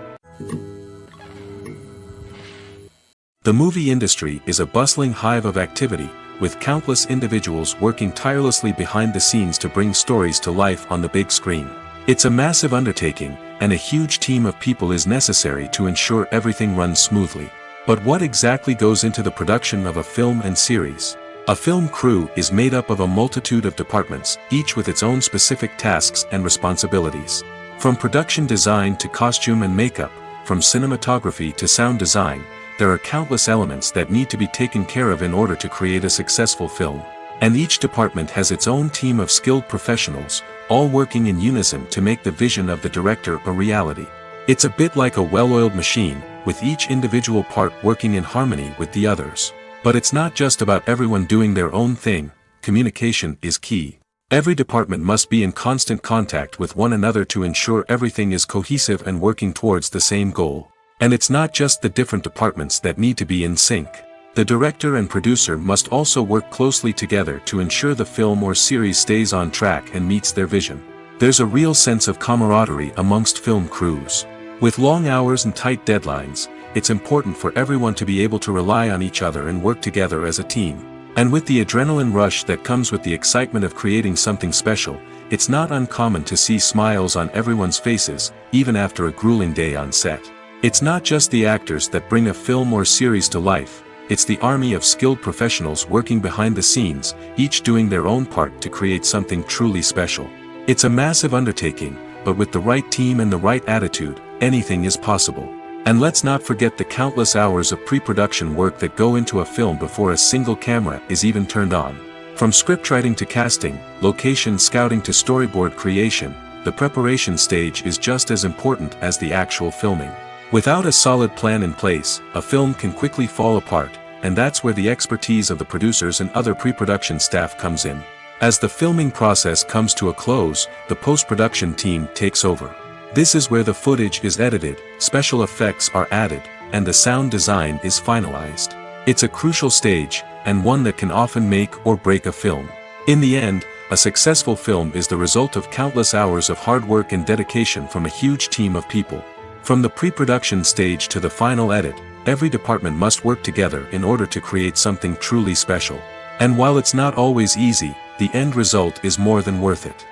[SPEAKER 2] The movie industry is a bustling hive of activity, with countless individuals working tirelessly behind the scenes to bring stories to life on the big screen. It's a massive undertaking, and a huge team of people is necessary to ensure everything runs smoothly. But what exactly goes into the production of a film and series? A film crew is made up of a multitude of departments, each with its own specific tasks and responsibilities. From production design to costume and makeup, from cinematography to sound design, there are countless elements that need to be taken care of in order to create a successful film. And each department has its own team of skilled professionals, all working in unison to make the vision of the director a reality. It's a bit like a well-oiled machine, with each individual part working in harmony with the others. But it's not just about everyone doing their own thing. Communication is key. Every department must be in constant contact with one another to ensure everything is cohesive and working towards the same goal. And it's not just the different departments that need to be in sync. The director and producer must also work closely together to ensure the film or series stays on track and meets their vision. There's a real sense of camaraderie amongst film crews. With long hours and tight deadlines, it's important for everyone to be able to rely on each other and work together as a team. And with the adrenaline rush that comes with the excitement of creating something special, it's not uncommon to see smiles on everyone's faces, even after a grueling day on set. It's not just the actors that bring a film or series to life, it's the army of skilled professionals working behind the scenes, each doing their own part to create something truly special. It's a massive undertaking, but with the right team and the right attitude, anything is possible. And let's not forget the countless hours of pre-production work that go into a film before a single camera is even turned on. From scriptwriting to casting, location scouting to storyboard creation, the preparation stage is just as important as the actual filming. Without a solid plan in place, a film can quickly fall apart, and that's where the expertise of the producers and other pre-production staff comes in. As the filming process comes to a close, the post-production team takes over. This is where the footage is edited, special effects are added, and the sound design is finalized. It's a crucial stage, and one that can often make or break a film. In the end, a successful film is the result of countless hours of hard work and dedication from a huge team of people. From the pre-production stage to the final edit, every department must work together in order to create something truly special. And while it's not always easy, the end result is more than worth it.